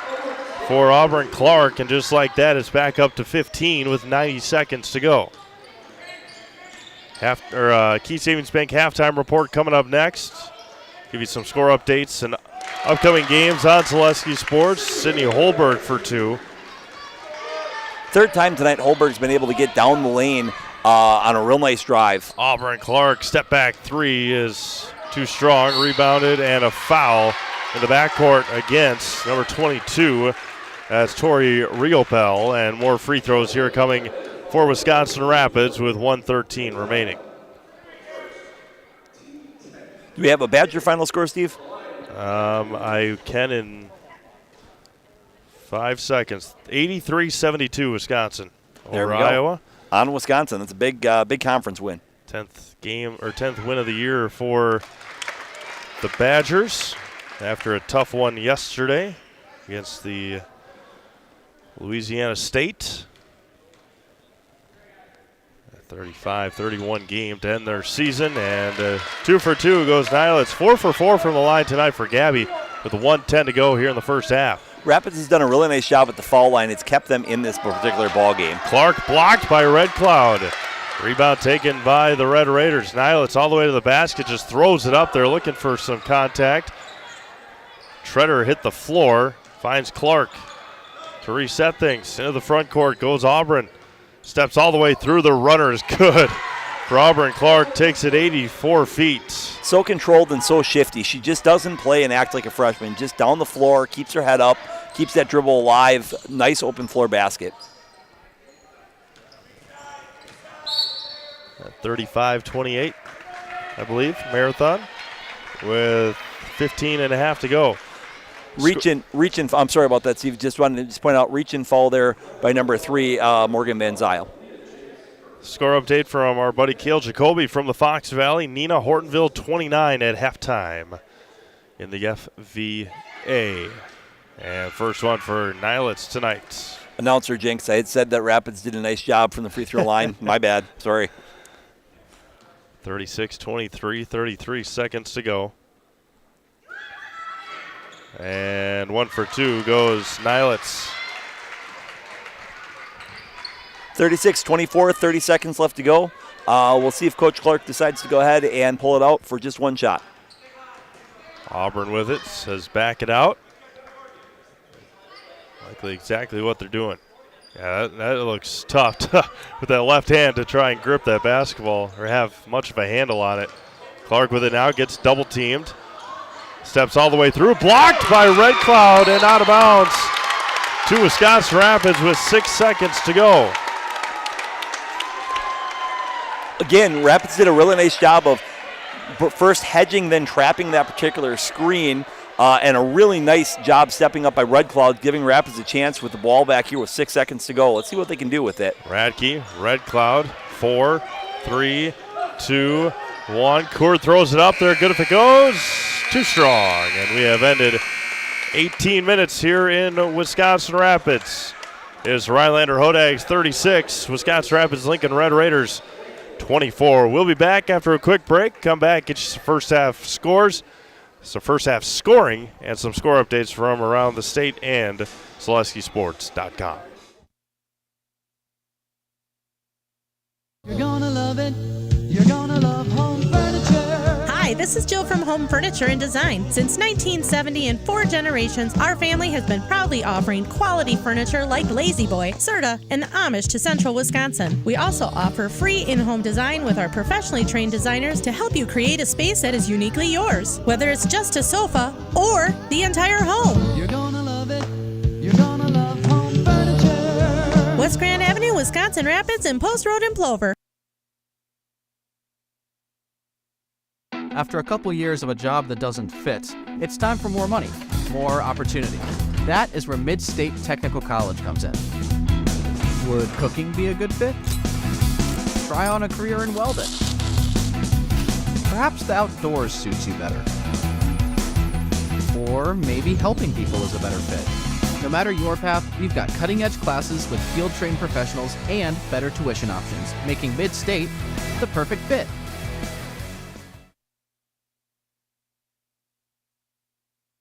for Auburn Clark, and just like that, it's back up to 15 with 90 seconds to go. Key Savings Bank halftime report coming up next. Give you some score updates and Upcoming games on Zaleski Sports, Sydney Holberg for 2. Third time tonight, Holberg's been able to get down the lane on a real nice drive. Auburn Clark, step back 3 is too strong. Rebounded and a foul in the backcourt against number 22. That's Tori Riopel. And more free throws here coming for Wisconsin Rapids with 1:13 remaining. Do we have a Badger final score, Steve? I can in 5 seconds. 83-72 Wisconsin There over we go. Iowa. On Wisconsin. That's a big conference win. 10th win of the year for the Badgers after a tough one yesterday against the Louisiana State. 35-31 game to end their season, and 2 for 2 goes Nile. It's 4 for 4 from the line tonight for Gabby with 1:10 to go here in the first half. Rapids has done a really nice job at the foul line. It's kept them in this particular ball game. Clark blocked by Red Cloud. Rebound taken by the Red Raiders. Nilitz all the way to the basket, just throws it up there looking for some contact. Treader hit the floor, finds Clark to reset things. Into the front court goes Auburn. Steps all the way through. The runner is good for Auburn. Clark takes it 84 feet. So controlled and so shifty. She just doesn't play and act like a freshman. Just down the floor, keeps her head up, keeps that dribble alive. Nice open floor basket. 35-28, I believe, marathon with 15 and a half to go. Reach in, I'm sorry about that, Steve. Just wanted to point out, reach and fall there by number 3, Morgan Van Zyl. Score update from our buddy Cale Jacoby from the Fox Valley. Nina Hortonville 29 at halftime in the FVA. And first one for Nilitz tonight. Announcer Jinx, I had said that Rapids did a nice job from the free throw line. My bad. Sorry. 36-23, 33 seconds to go. And 1 for 2 goes Nilitz. 36-24, 30 seconds left to go. We'll see if Coach Clark decides to go ahead and pull it out for just one shot. Auburn with it, says back it out. Likely exactly what they're doing. Yeah, that looks tough with that left hand to try and grip that basketball or have much of a handle on it. Clark with it now, gets double teamed. Steps all the way through, blocked by Red Cloud and out of bounds to Wisconsin Rapids with 6 seconds to go. Again, Rapids did a really nice job of first hedging, then trapping that particular screen, and a really nice job stepping up by Red Cloud, giving Rapids a chance with the ball back here with 6 seconds to go. Let's see what they can do with it. Radke, Red Cloud, 4, 3, 2, 1. Court throws it up there, good if it goes. Too strong, and we have ended 18 minutes here in Wisconsin Rapids. It is Rhinelander Hodags 36, Wisconsin Rapids Lincoln Red Raiders 24. We'll be back after a quick break. Come back, get you some first half scores, some first half scoring, and some score updates from around the state and ZaleskiSports.com. You're gonna love it. You're gonna love home furniture. Hi, this is Jill from Home Furniture and Design. Since 1970 and 4 generations, our family has been proudly offering quality furniture like Lazy Boy, Serta, and Amish to Central Wisconsin. We also offer free in-home design with our professionally trained designers to help you create a space that is uniquely yours, whether it's just a sofa or the entire home. You're gonna love it. You're gonna love home furniture. West Grand Avenue, Wisconsin Rapids, and Post Road in Plover. After a couple years of a job that doesn't fit, it's time for more money, more opportunity. That is where Mid-State Technical College comes in. Would cooking be a good fit? Try on a career in welding. Perhaps the outdoors suits you better. Or maybe helping people is a better fit. No matter your path, we've got cutting-edge classes with field-trained professionals and better tuition options, making Mid-State the perfect fit.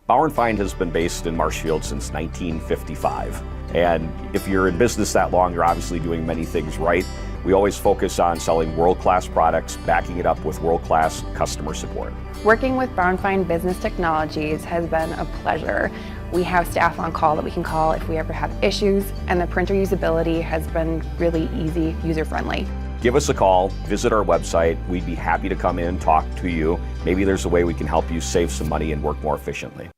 Bauer & Feind has been based in Marshfield since 1955. And if you're in business that long, you're obviously doing many things right. We always focus on selling world-class products, backing it up with world-class customer support. Working with Brown Fine Business Technologies has been a pleasure. We have staff on call that we can call if we ever have issues, and the printer usability has been really easy, user-friendly. Give us a call, visit our website. We'd be happy to come in, talk to you. Maybe there's a way we can help you save some money and work more efficiently.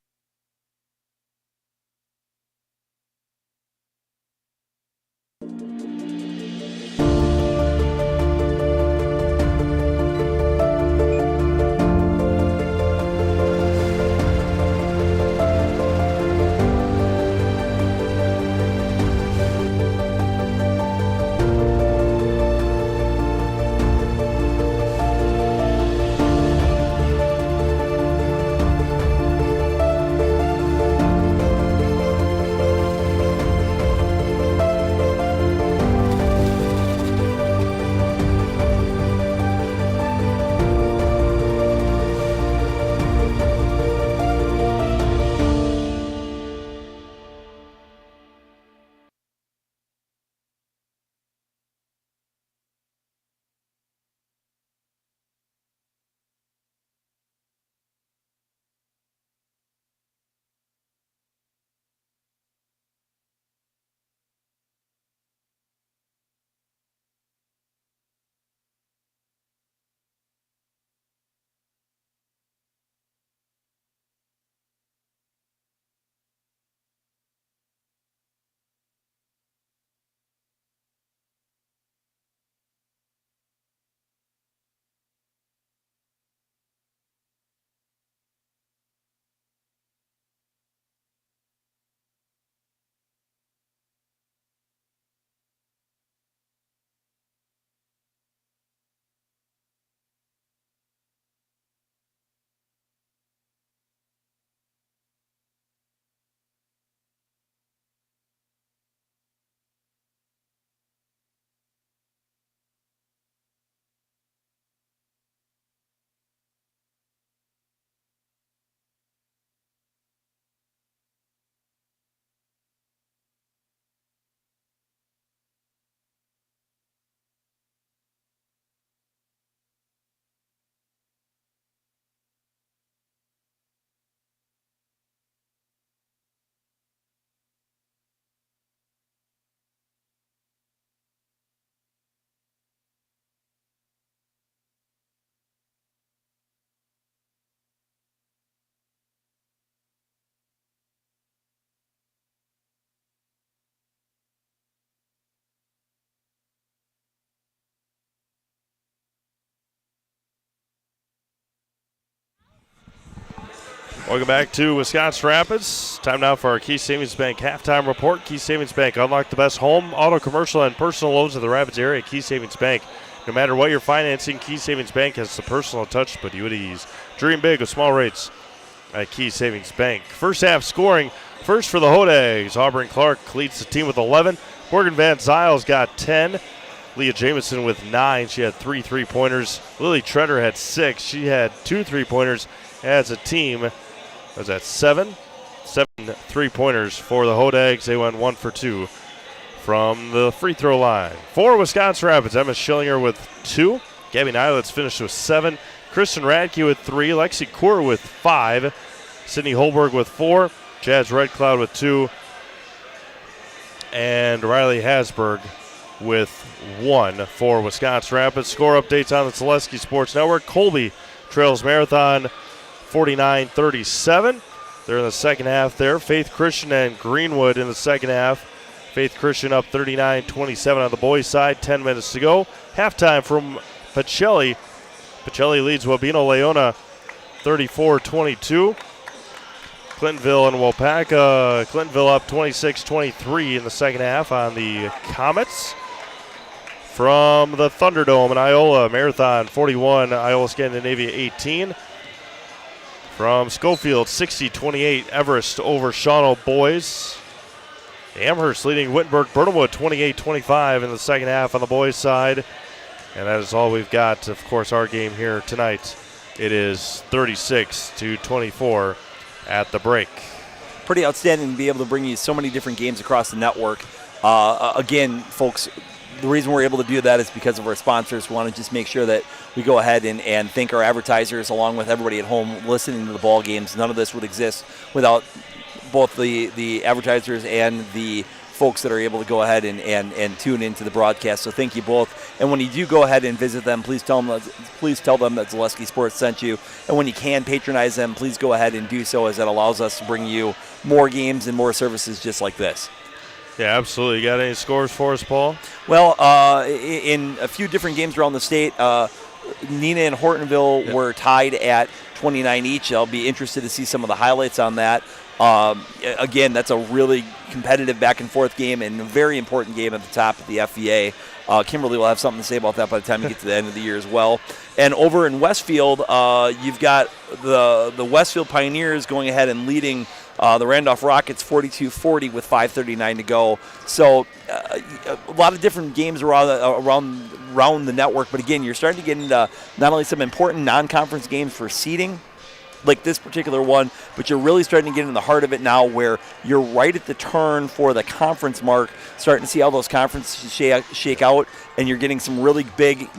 Welcome back to Wisconsin Rapids. Time now for our Key Savings Bank halftime report. Key Savings Bank, unlock the best home, auto, commercial, and personal loans in the Rapids area. Key Savings Bank. No matter what you're financing, Key Savings Bank has the personal touch, but you at ease. Dream big with small rates at Key Savings Bank. First half scoring, first for the Hodags. Auburn Clark leads the team with 11. Morgan Van Zyles got 10. Leah Jamison with 9. She had 3 3-pointers. Lily Treader had 6. She had 2 3-pointers as a team. Was that 7? 7 3-pointers for the Hodags. They went 1 for 2 from the free throw line. For Wisconsin Rapids, Emma Schillinger with 2. Gabby Nylitz finished with 7. Kristen Radke with 3. Lexi Coor with 5. Sydney Holberg with 4. Jazz Red Cloud with 2. And Riley Hasberg with 1 for Wisconsin Rapids. Score updates on the Zaleski Sports Network. Colby trails Marathon 49-37. They're in the second half there. Faith Christian and Greenwood in the second half. Faith Christian up 39-27 on the boys' side. 10 minutes to go. Halftime from Pacelli. Pacelli leads Wabeno Leona 34-22. Clintonville and Waupaca. Clintonville up 26-23 in the second half on the Comets. From the Thunderdome in Iola, Marathon 41, Iola Scandinavia 18. From Schofield, 60-28, Everest over Shawano boys. Amherst leading Wittenberg Burnhamwood 28-25 in the second half on the boys' side. And that is all we've got. Of course, our game here tonight, it is 36-24 at the break. Pretty outstanding to be able to bring you so many different games across the network. Again, folks, the reason we're able to do that is because of our sponsors. We want to just make sure that we go ahead and thank our advertisers along with everybody at home listening to the ball games. None of this would exist without both the advertisers and the folks that are able to go ahead and tune into the broadcast. So thank you both. And when you do go ahead and visit them, please tell them that Zaleski Sports sent you. And when you can patronize them, please go ahead and do so, as that allows us to bring you more games and more services just like this. Yeah, absolutely. You got any scores for us, Paul? Well, in a few different games around the state, Neenah and Hortonville were tied at 29 each. I'll be interested to see some of the highlights on that. Again, that's a really competitive back-and-forth game and a very important game at the top of the FVA. Kimberly will have something to say about that by the time you get to the end of the year as well. And over in Westfield, you've got the Westfield Pioneers going ahead and leading the Randolph Rockets 42-40 with 5:39 to go. So a lot of different games around the network. But again, you're starting to get into not only some important non-conference games for seeding, like this particular one, but you're really starting to get in the heart of it now, where you're right at the turn for the conference mark, starting to see how those conferences shake out, and you're getting some really big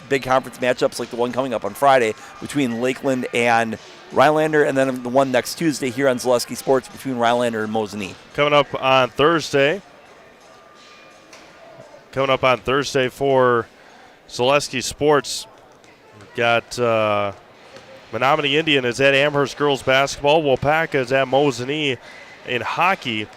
big conference matchups like the one coming up on Friday between Lakeland and Rhinelander, and then the one next Tuesday here on Zaleski Sports between Rhinelander and Mosinee. Coming up on Thursday for Zaleski Sports, we've got Menominee Indian is at Amherst girls basketball. Wapaka is at Mosinee in hockey.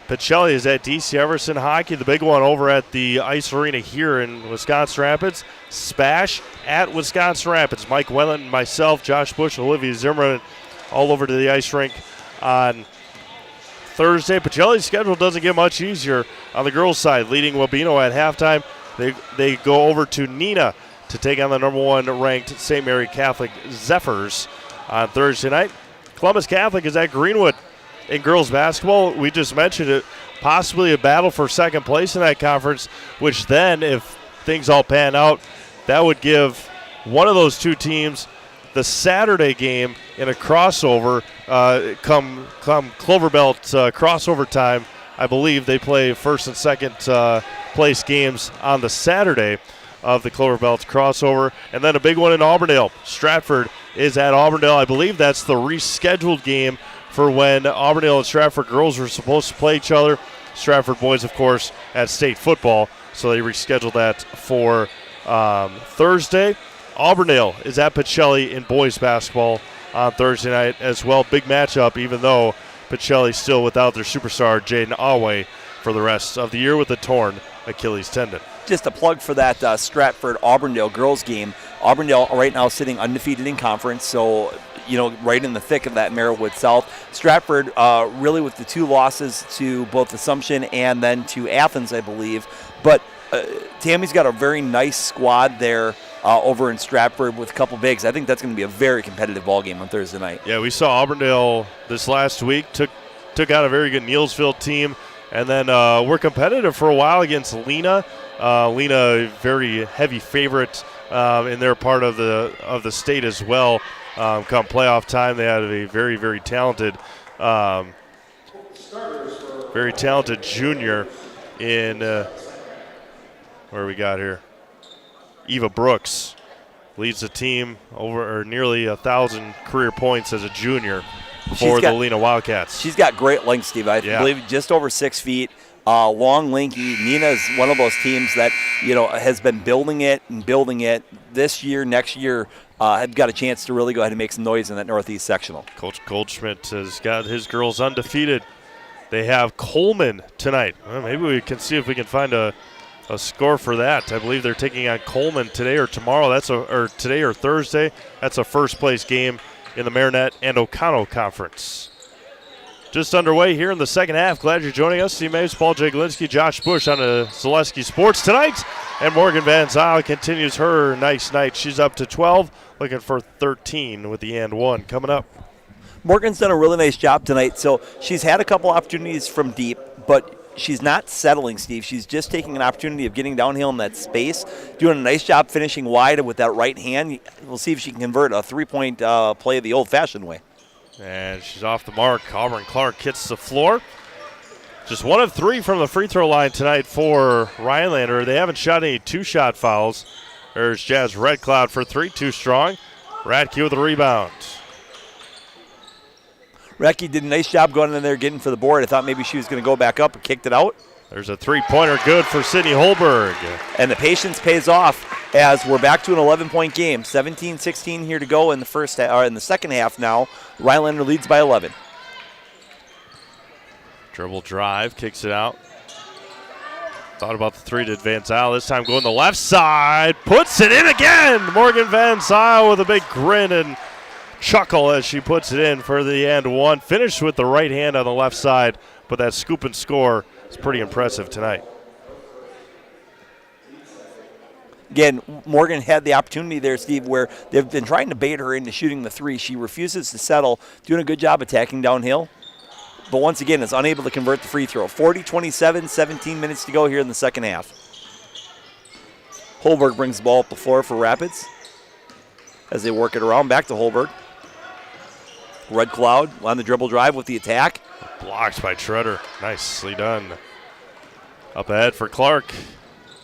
Pacelli is at DC Everson hockey. The big one over at the Ice Arena here in Wisconsin Rapids. Spash at Wisconsin Rapids. Mike Wellen, myself, Josh Bush, Olivia Zimmerman all over to the ice rink on Thursday. Pacelli's schedule doesn't get much easier on the girls' side. Leading Wabeno at halftime. They go over to Neenah to take on the number 1 ranked St. Mary Catholic Zephyrs on Thursday night. Columbus Catholic is at Greenwood in girls basketball. We just mentioned it, possibly a battle for second place in that conference, which then, if things all pan out, that would give one of those two teams the Saturday game in a crossover come Cloverbelt crossover time. I believe they play first and second place games on the Saturday of the Cloverbelt crossover. And then a big one in Auburndale. Stratford is at Auburndale. I believe that's the rescheduled game for when Auburndale and Stratford girls were supposed to play each other. Stratford boys, of course, at state football, so they rescheduled that for Thursday. Auburndale is at Pacelli in boys basketball on Thursday night as well. Big matchup, even though Pacelli's still without their superstar, Jaden Alway, for the rest of the year with a torn Achilles tendon. Just a plug for that Stratford-Auburndale girls game. Auburndale right now sitting undefeated in conference, so right in the thick of that Merriwood South. Stratford really with the 2 losses to both Assumption and then to Athens, I believe. But Tammy's got a very nice squad there over in Stratford with a couple bigs. I think that's going to be a very competitive ball game on Thursday night. Yeah, we saw Auburndale this last week, took out a very good Neelsville team, and then we're competitive for a while against Lena. Lena, a very heavy favorite in their part of the state as well. Come playoff time, they had a very, very talented junior in where we got here. Eva Brooks leads the team over nearly 1,000 career points as a junior for the Lena Wildcats. She's got great length, Steve. I believe just over 6 feet. Long, lanky. Neenah is one of those teams that has been building it this year, next year. Have got a chance to really go ahead and make some noise in that Northeast sectional. Coach Goldschmidt has got his girls undefeated. They have Coleman tonight. Well, maybe we can see if we can find a score for that. I believe they're taking on Coleman today or tomorrow. Or today or Thursday. That's a first place game in the Marinette and O'Connell Conference. Just underway here in the second half. Glad you're joining us. Steve Maves, Paul Jaglinski, Josh Bush on the Zaleski Sports tonight. And Morgan Van Zyl continues her nice night. She's up to 12, looking for 13 with the and 1 coming up. Morgan's done a really nice job tonight. So she's had a couple opportunities from deep, but she's not settling, Steve. She's just taking an opportunity of getting downhill in that space, doing a nice job finishing wide with that right hand. We'll see if she can convert a three-point play the old-fashioned way. And she's off the mark. Auburn Clark hits the floor. Just 1 of 3 from the free throw line tonight for Rhinelander. They haven't shot any 2-shot fouls. There's Jazz Red Cloud for 3, too strong. Radke with the rebound. Radke did a nice job going in there getting for the board. I thought maybe she was going to go back up and kicked it out. There's a 3-pointer good for Sydney Holberg. And the patience pays off as we're back to an 11-point game. 17-16 here to go in the second half now. Rhinelander leads by 11. Dribble drive, kicks it out. Thought about the 3 to Van Zyl. This time going the left side. Puts it in again. Morgan Van Zyl with a big grin and chuckle as she puts it in for the and one. Finished with the right hand on the left side, but that scoop and score is pretty impressive tonight. Again, Morgan had the opportunity there, Steve, where they've been trying to bait her into shooting the 3. She refuses to settle, doing a good job attacking downhill. But once again, is unable to convert the free throw. 40-27, 17 minutes to go here in the second half. Holberg brings the ball up the floor for Rapids as they work it around. Back to Holberg. Red Cloud on the dribble drive with the attack. Blocked by Treader. Nicely done. Up ahead for Clark.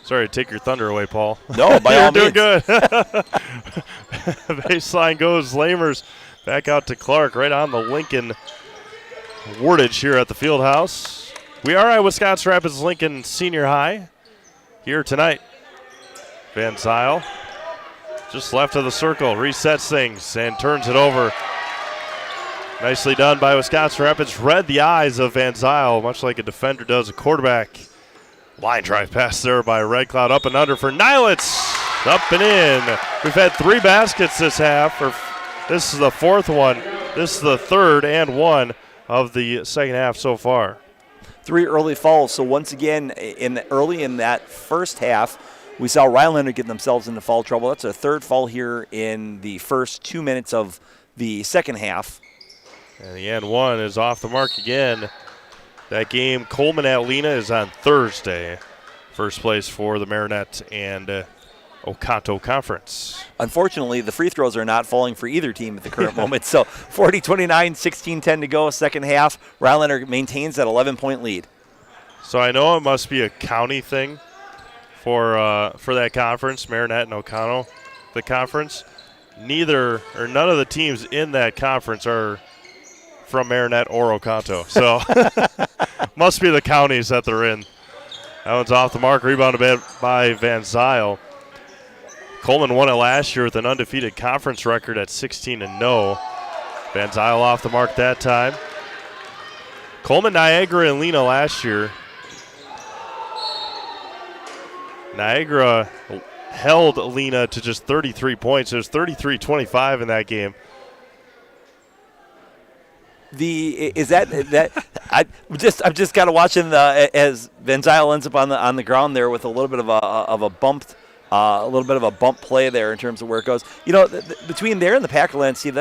Sorry to take your thunder away, Paul. No, by all means. You're doing good. Baseline goes Lamers back out to Clark right on the Lincoln wordage here at the field house. We are at Wisconsin Rapids Lincoln Senior High here tonight. Van Zyl just left of the circle, resets things and turns it over. Nicely done by Wisconsin Rapids. Read the eyes of Van Zyl, much like a defender does a quarterback. Line drive pass there by Red Cloud, up and under for Nilitz. Up and in. We've had 3 baskets this half. This is the 4th one. This is the 3rd and 1 of the second half so far. 3 early fouls. So once again, early in that first half, we saw Rhinelander get themselves into foul trouble. That's a 3rd foul here in the first 2 minutes of the second half. And the and one is off the mark again. That game, Coleman at Lena, is on Thursday. First place for the Marinette and Oconto Conference. Unfortunately, the free throws are not falling for either team at the current moment. So 40-29, 16-10 to go, second half. Rhinelander maintains that 11-point lead. So I know it must be a county thing for that conference, Marinette and Oconto, the conference. None of the teams in that conference are from Marinette or Oconto. So must be the counties that they're in. That one's off the mark, rebounded by Van Zyl. Coleman won it last year with an undefeated conference record at 16-0. Van Zyl off the mark that time. Coleman, Niagara, and Lena last year. Niagara held Lena to just 33 points. It was 33-25 in that game. I've just got to watch him as Van Zyl ends up on the ground there with a little bit of a bump play there in terms of where it goes. You know, between there and the Packerland, Steve,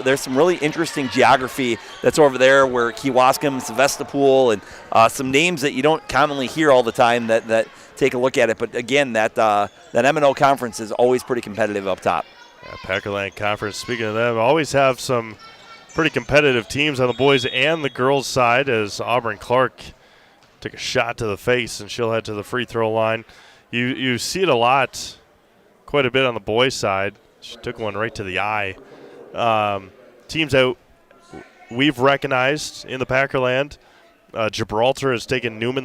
there's some really interesting geography that's over there where Kewaskum, Sevastopol, and some names that you don't commonly hear all the time that take a look at it. But again, that M&O conference is always pretty competitive up top. Yeah, Packerland Conference, speaking of them, always have some pretty competitive teams on the boys and the girls side as Auburn Clark took a shot to the face and she'll head to the free throw line. You see it quite a bit on the boys side. She took one right to the eye. Teams that we've recognized in the Packerland, Gibraltar has taken Newman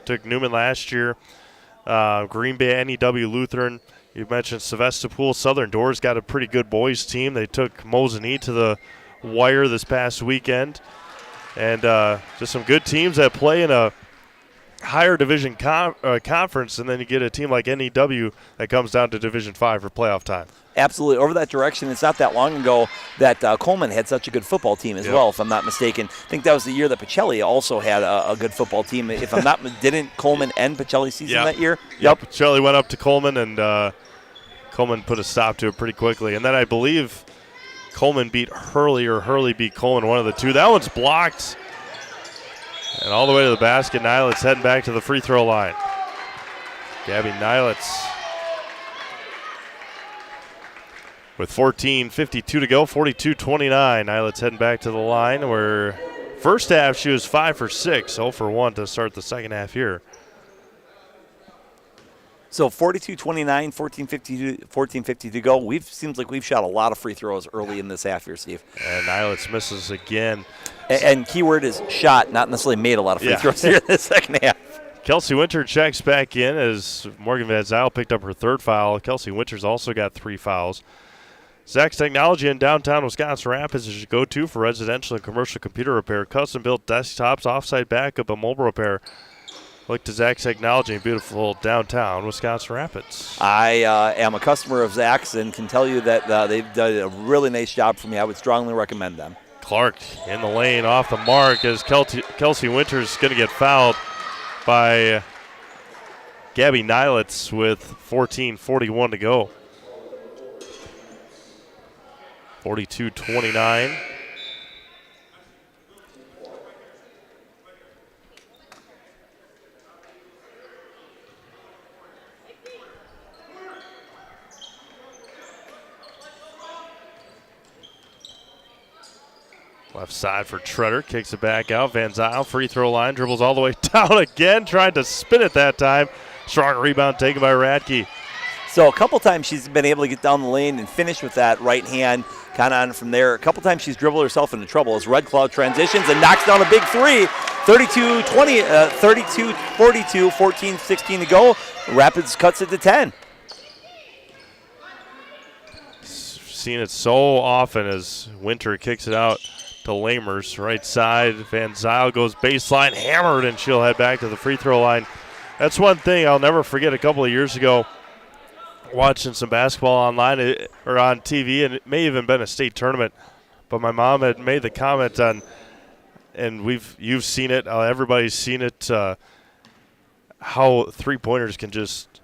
took Newman last year. Green Bay, NEW Lutheran. You mentioned Sevastopol. Southern Doors got a pretty good boys team. They took Mosinee to the wire this past weekend. And just some good teams that play in a higher division conference, and then you get a team like NEW that comes down to Division 5 for playoff time. Absolutely. Over that direction, it's not that long ago that Coleman had such a good football team as well, if I'm not mistaken. I think that was the year that Pacelli also had a good football team. If I'm not, didn't Coleman end Pacelli's season that year? Yep. Pacelli went up to Coleman, and Coleman put a stop to it pretty quickly. And then I believe Coleman beat Hurley, or Hurley beat Coleman, one of the two. That one's blocked. And all the way to the basket, Nilitz heading back to the free throw line. Gabby Nilitz with 14:52 to go, 42-29. Nilitz heading back to the line where First half, she was 5 for 6, 0 for 1 to start the second half here. So 42-29, 14:50 to go. Seems like we've shot a lot of free throws early in this half here, Steve. And Nilitz misses again. And keyword is shot, not necessarily made a lot of free throws here in the second half. Kelsey Winter checks back in as Morgan Van Zyl picked up her third foul. Kelsey Winter's also got 3 fouls. Zach's Technology in downtown Wisconsin Rapids is your go-to for residential and commercial computer repair, custom-built desktops, offsite backup, and mobile repair. Look to Zach's Technology in beautiful downtown Wisconsin Rapids. I am a customer of Zach's and can tell you that they've done a really nice job for me. I would strongly recommend them. Clark in the lane off the mark as Kelsey Winters going to get fouled by Gabby Nilitz with 14:41 to go. 42-29. Left side for Treader, kicks it back out. Van Zyl, free throw line, dribbles all the way down again, tried to spin it that time. Strong rebound taken by Radke. So a couple times she's been able to get down the lane and finish with that right hand, kind of on from there. A couple times she's dribbled herself into trouble as Red Cloud transitions and knocks down a big three. 32-20, 32-42, 14-16 to go. Rapids cuts it to 10. Seen it so often as Winter kicks it out to Lamers, right side. Van Zyl goes baseline, hammered, and she'll head back to the free throw line. That's one thing I'll never forget. A couple of years ago, watching some basketball online or on TV, and it may even been a state tournament, but my mom had made the comment on, and you've seen it, everybody's seen it, how three-pointers can just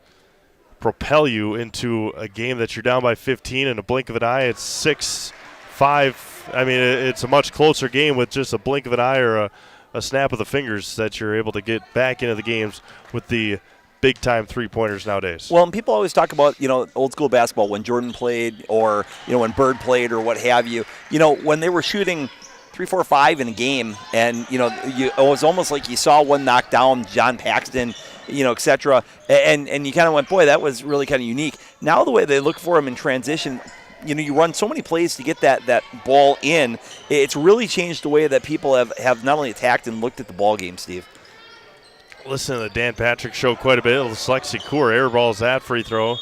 propel you into a game that you're down by 15 in a blink of an eye. It's 6-5. I mean, it's a much closer game with just a blink of an eye or a snap of the fingers that you're able to get back into the games with the big-time three-pointers nowadays. Well, and people always talk about, old school basketball when Jordan played or, when Bird played or what have you. When they were shooting 3, 4, 5 in a game and, it was almost like you saw one knock down John Paxton, et cetera, and you kind of went, boy, that was really kind of unique. Now the way they look for him in transition, you run so many plays to get that ball in. It's really changed the way that people have not only attacked and looked at the ball game, Steve. Listen to the Dan Patrick show quite a bit. Lexi Kaur airballs that free throw.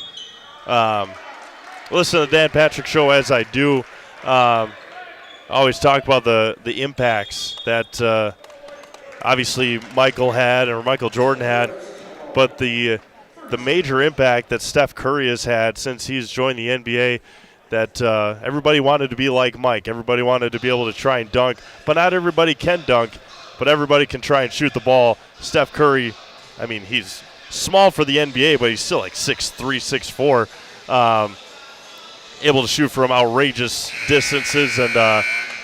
Listen to the Dan Patrick show as I do. Always talk about the impacts that obviously Michael Jordan had, but the major impact that Steph Curry has had since he's joined the NBA, that everybody wanted to be like Mike. Everybody wanted to be able to try and dunk, but not everybody can dunk, but everybody can try and shoot the ball. Steph Curry, I mean, he's small for the NBA, but he's still like 6'3", 6'4", able to shoot from outrageous distances and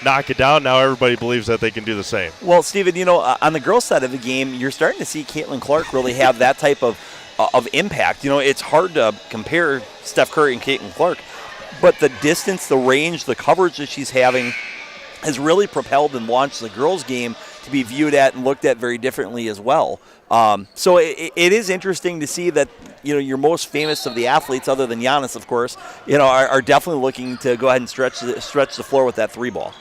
knock it down. Now everybody believes that they can do the same. Well, Steven, on the girls' side of the game, you're starting to see Caitlin Clark really have that type of impact. It's hard to compare Steph Curry and Caitlin Clark, but the distance, the range, the coverage that she's having has really propelled and launched the girls' game to be viewed at and looked at very differently as well. So it is interesting to see that, your most famous of the athletes, other than Giannis, of course, are definitely looking to go ahead and stretch the floor with that three ball.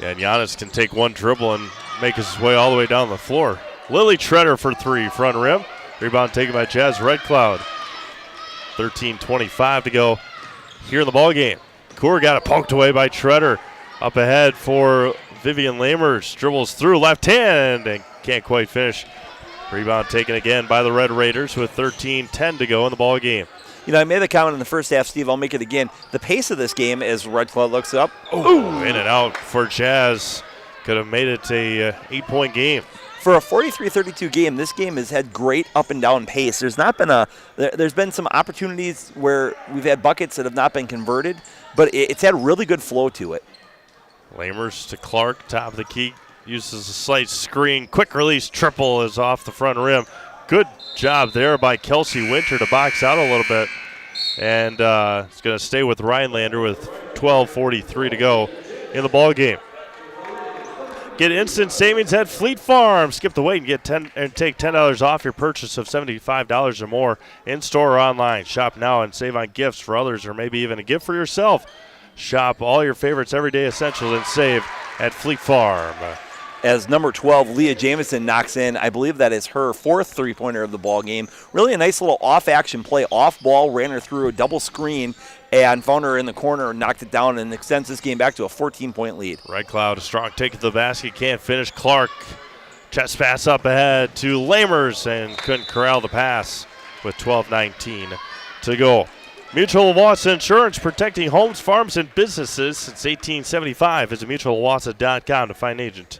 Yeah, and Giannis can take one dribble and make his way all the way down the floor. Lily Treader for three, front rim. Rebound taken by Jazz Red Cloud. 13:25 to go here in the ball game. Kaur got it poked away by Treader. Up ahead for Vivian Lamers. Dribbles through left hand and can't quite finish. Rebound taken again by the Red Raiders with 13:10 to go in the ball game. I made the comment in the first half, Steve. I'll make it again. The pace of this game as Red Cloud looks up. Ooh, in and out for Jazz. Could have made it a 8-point game. For a 43-32 game, this game has had great up and down pace. There's been some opportunities where we've had buckets that have not been converted, but it's had really good flow to it. Lamers to Clark, top of the key, uses a slight screen. Quick release triple is off the front rim. Good job there by Kelsey Winter to box out a little bit. And it's going to stay with Rhinelander with 12:43 to go in the ball game. Get instant savings at Fleet Farm. Skip the wait and get take $10 off your purchase of $75 or more in store or online. Shop now and save on gifts for others or maybe even a gift for yourself. Shop all your favorites, everyday essentials, and save at Fleet Farm. As number 12, Leah Jamison knocks in, I believe that is her 4th three-pointer of the ball game. Really a nice little off-action play, off ball, ran her through a double screen and found her in the corner and knocked it down and extends this game back to a 14-point lead. Red Cloud, a strong take to the basket, can't finish. Clark, chest pass up ahead to Lamers and couldn't corral the pass with 12:19 to go. Mutual of Wausau Insurance, protecting homes, farms, and businesses since 1875. Visit mutualwausau.com to find an agent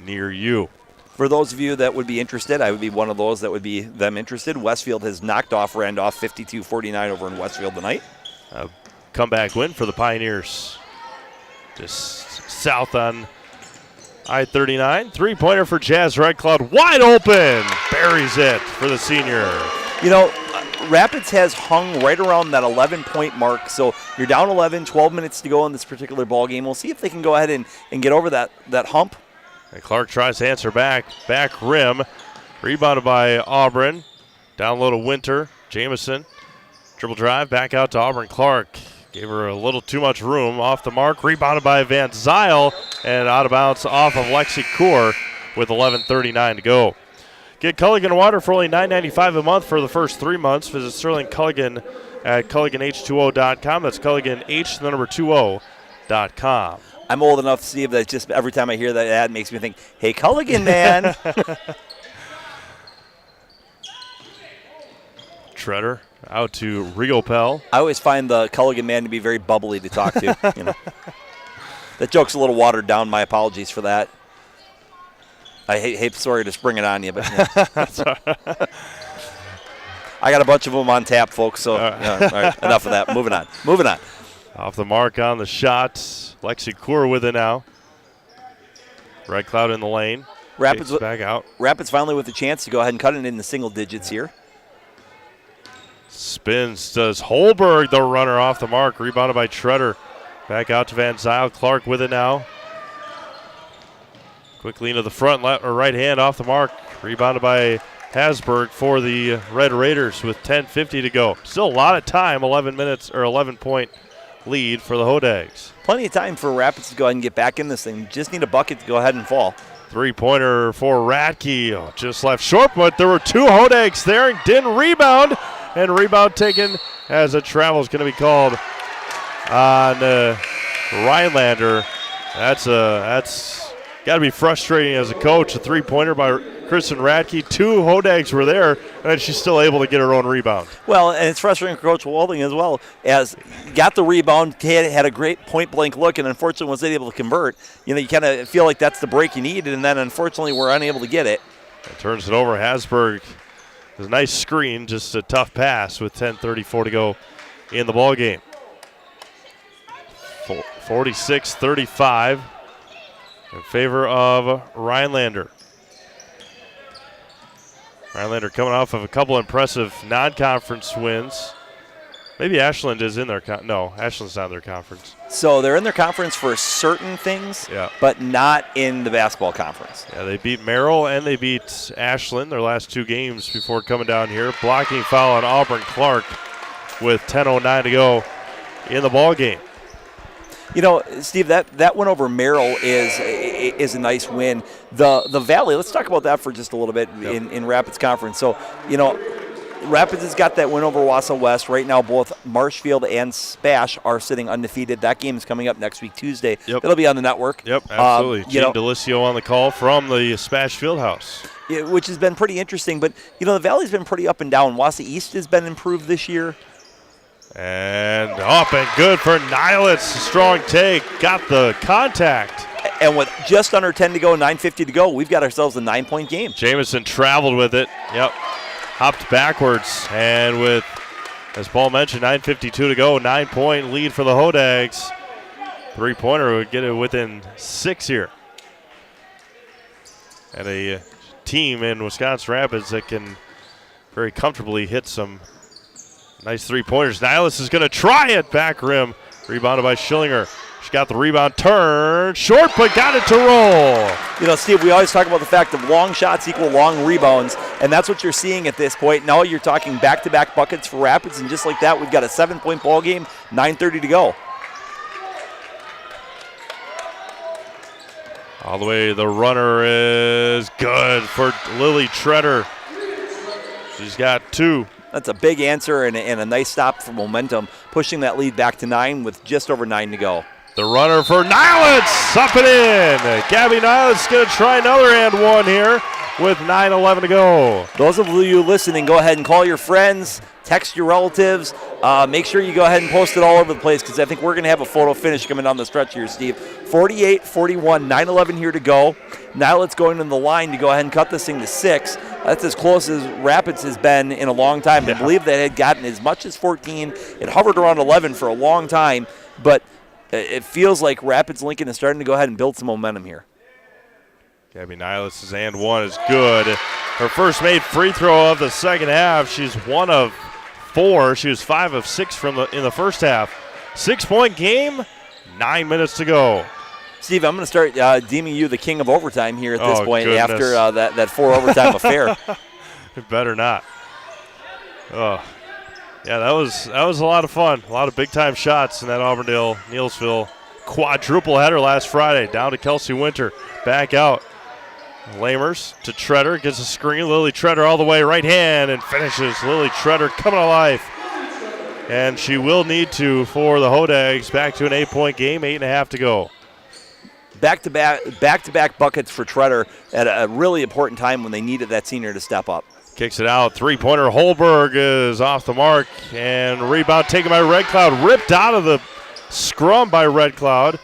near you. For those of you that would be interested, I would be one of those that would be them interested. Westfield has knocked off Randolph 52-49 over in Westfield tonight. A comeback win for the Pioneers. Just south on I-39. Three-pointer for Jazz Red Cloud. Wide open. Buries it for the senior. You know, Rapids has hung right around that 11-point mark. So you're down 11, 12 minutes to go in this particular ball game. We'll see if they can go ahead and get over that hump. And Clark tries to answer back rim. Rebounded by Auburn. Down low to Winter. Jamison. Dribble drive, back out to Auburn. Clark gave her a little too much room. Off the mark, rebounded by Van Zyl, and out of bounds off of Lexi Kaur with 11:39 to go. Get Culligan water for only $9.95 a month for the first 3 months. Visit Sterling Culligan at CulliganH2O.com. That's CulliganH20.com. I'm old enough, Steve, that just every time I hear that ad makes me think, hey, Culligan, man. Treader out to Riopel. I always find the Culligan man to be very bubbly to talk to. You know, that joke's a little watered down. My apologies for that. I hate sorry to spring it on you, but I got a bunch of them on tap, folks. So all right, enough of that. Moving on. Off the mark on the shot. Lexi Kaur with it now. Red Cloud in the lane. Rapids back out. Rapids finally with a chance to go ahead and cut it in the single digits here. Spins, does Holberg, the runner off the mark. Rebounded by Treader. Back out to Van Zyl. Clark with it now. Quickly into the front right hand off the mark. Rebounded by Hasberg for the Red Raiders with 10:50 to go. Still a lot of time, 11-point lead for the Hodags. Plenty of time for Rapids to go ahead and get back in this thing. Just need a bucket to go ahead and fall. Three-pointer for Radke. Oh, just left short, but there were two Hodags there and didn't rebound. And rebound taken as a travel is going to be called on Rhinelander. That's got to be frustrating as a coach. A three-pointer by Kristen Radke. Two Hodags were there, and she's still able to get her own rebound. Well, and it's frustrating for Coach Walding as well, as got the rebound, had a great point-blank look, and unfortunately wasn't able to convert. You know, you kind of feel like that's the break you needed, and then unfortunately we're unable to get it. And turns it over. Hasberg. It was a nice screen, just a tough pass with 10:34 to go in the ball game. 46-35 in favor of Rhinelander. Rhinelander coming off of a couple impressive non-conference wins. Maybe Ashland is in their no, Ashland's not in their conference. So they're in their conference for certain things, but not in the basketball conference. Yeah, they beat Merrill and they beat Ashland their last two games before coming down here. Blocking foul on Auburn Clark with 10:09 to go in the ball game. You know, Steve, that win over Merrill is a nice win. The Valley, let's talk about that for just a little bit in Rapids Conference. So, you know, Rapids has got that win over Wausau West. Right now, both Marshfield and Spash are sitting undefeated. That game is coming up next week, Tuesday. It'll be on the network. Yep, absolutely. Gene Delisio on the call from the Spash Fieldhouse. Which has been pretty interesting. But, you know, the Valley's been pretty up and down. Wausau East has been improved this year. And up and good for Nilitz. Strong take. Got the contact. And with just under 10 to go, 9:50 to go, we've got ourselves a 9-point game. Jamison traveled with it. Yep. Hopped backwards. And with, as Paul mentioned, 9:52 to go, 9-point lead for the Hodags. Three-pointer would get it within 6 here. And a team in Wisconsin Rapids that can very comfortably hit some nice three-pointers. Nihilus is going to try it. Back rim. Rebounded by Schillinger. She got the rebound, turn, short, but got it to roll. You know, Steve, we always talk about the fact that long shots equal long rebounds, and that's what you're seeing at this point. Now you're talking back-to-back buckets for Rapids, and just like that, we've got a 7-point ball game, 9:30 to go. All the way, the runner is good for Lily Treader. She's got 2. That's a big answer and a nice stop for momentum, pushing that lead back to 9 with just over 9 to go. The runner for Nilitz, up and in. Gabby Nilitz going to try another and one here with 9:11 to go. Those of you listening, go ahead and call your friends, text your relatives. Make sure you go ahead and post it all over the place because I think we're going to have a photo finish coming down the stretch here, Steve. 48-41, 9:11 here to go. Nilitz going in the line to go ahead and cut this thing to 6. That's as close as Rapids has been in a long time. I believe that had gotten as much as 14. It hovered around 11 for a long time, but it feels like Rapids Lincoln is starting to go ahead and build some momentum here. Gabby Nilitz's and one is good. Her first made free throw of the second half. She's 1 of 4. She was 5 of 6 in the first half. 6-point game, 9 minutes to go. Steve, I'm going to start deeming you the king of overtime here at this point goodness. after that 4 overtime affair. It better not. Oh, yeah, that was a lot of fun. A lot of big-time shots in that Auburndale-Neelsville quadruple header last Friday. Down to Kelsey Winter, back out. Lamers to Treader, gets a screen. Lily Treader all the way right hand and finishes. Lily Treader coming to life. And she will need to for the Hodags. Back to an 8-point game, 8.5 to go. Back-to-back buckets for Treader at a really important time when they needed that senior to step up. Kicks it out. 3-pointer Holberg is off the mark. And rebound taken by Red Cloud. Ripped out of the scrum by Red Cloud.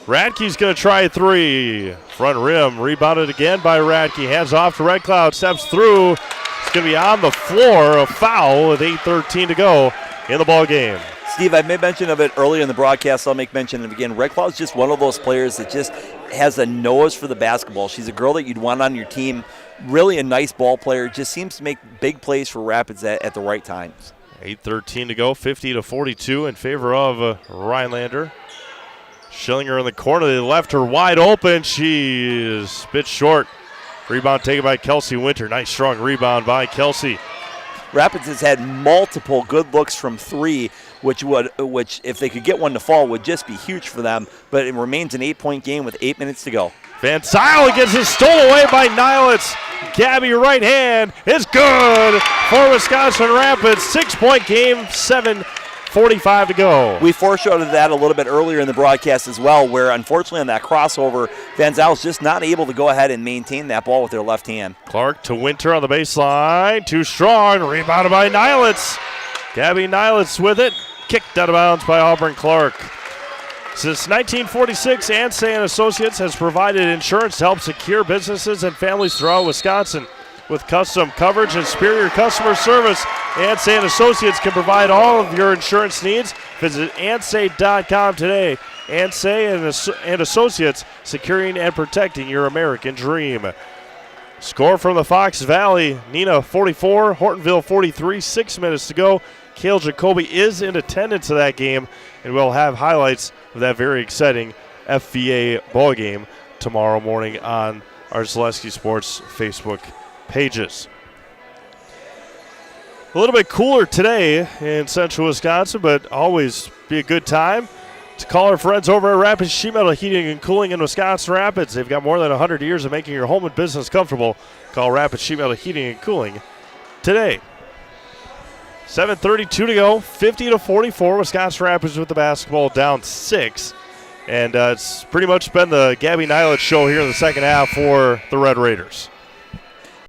Radke's going to try a 3. Front rim. Rebounded again by Radke. Hands off to Red Cloud. Steps through. It's going to be on the floor. A foul with 8:13 to go in the ball game. Steve, I made mention of it earlier in the broadcast. I'll make mention of it again. Red Cloud's just one of those players that just has a nose for the basketball. She's a girl that you'd want on your team. Really a nice ball player. Just seems to make big plays for Rapids at the right times. 8:13 to go. 50-42 in favor of Rhinelander. Schillinger in the corner. They left her wide open. She is a bit short. Rebound taken by Kelsey Winter. Nice strong rebound by Kelsey. Rapids has had multiple good looks from 3, which if they could get one to fall would just be huge for them. But it remains an 8-point game with 8 minutes to go. Van Zyl gets it stolen away by Nilitz. Gabby right hand is good for Wisconsin Rapids. 6-point game, 7:45 to go. We foreshadowed that a little bit earlier in the broadcast as well, where unfortunately on that crossover, Van Zyl's just not able to go ahead and maintain that ball with their left hand. Clark to Winter on the baseline. Too strong. Rebounded by Nilitz. Gabby Nilitz with it. Kicked out of bounds by Auburn Clark. Since 1946, Ansay & Associates has provided insurance to help secure businesses and families throughout Wisconsin. With custom coverage and superior customer service, Ansay & Associates can provide all of your insurance needs. Visit ansay.com today. Ansay and Associates, securing and protecting your American dream. Score from the Fox Valley. Neenah 44, Hortonville 43, 6 minutes to go. Cale Jacoby is in attendance of that game, and we'll have highlights of that very exciting FVA ball game tomorrow morning on our Zaleski Sports Facebook pages. A little bit cooler today in central Wisconsin, but always be a good time to call our friends over at Rapids Sheet Metal Heating and Cooling in Wisconsin Rapids. They've got more than 100 years of making your home and business comfortable. Call Rapids Sheet Metal Heating and Cooling today. 7:32 to go, 50-44. Wisconsin Rapids with the basketball down 6. And it's pretty much been the Gabby Nilitz show here in the second half for the Red Raiders.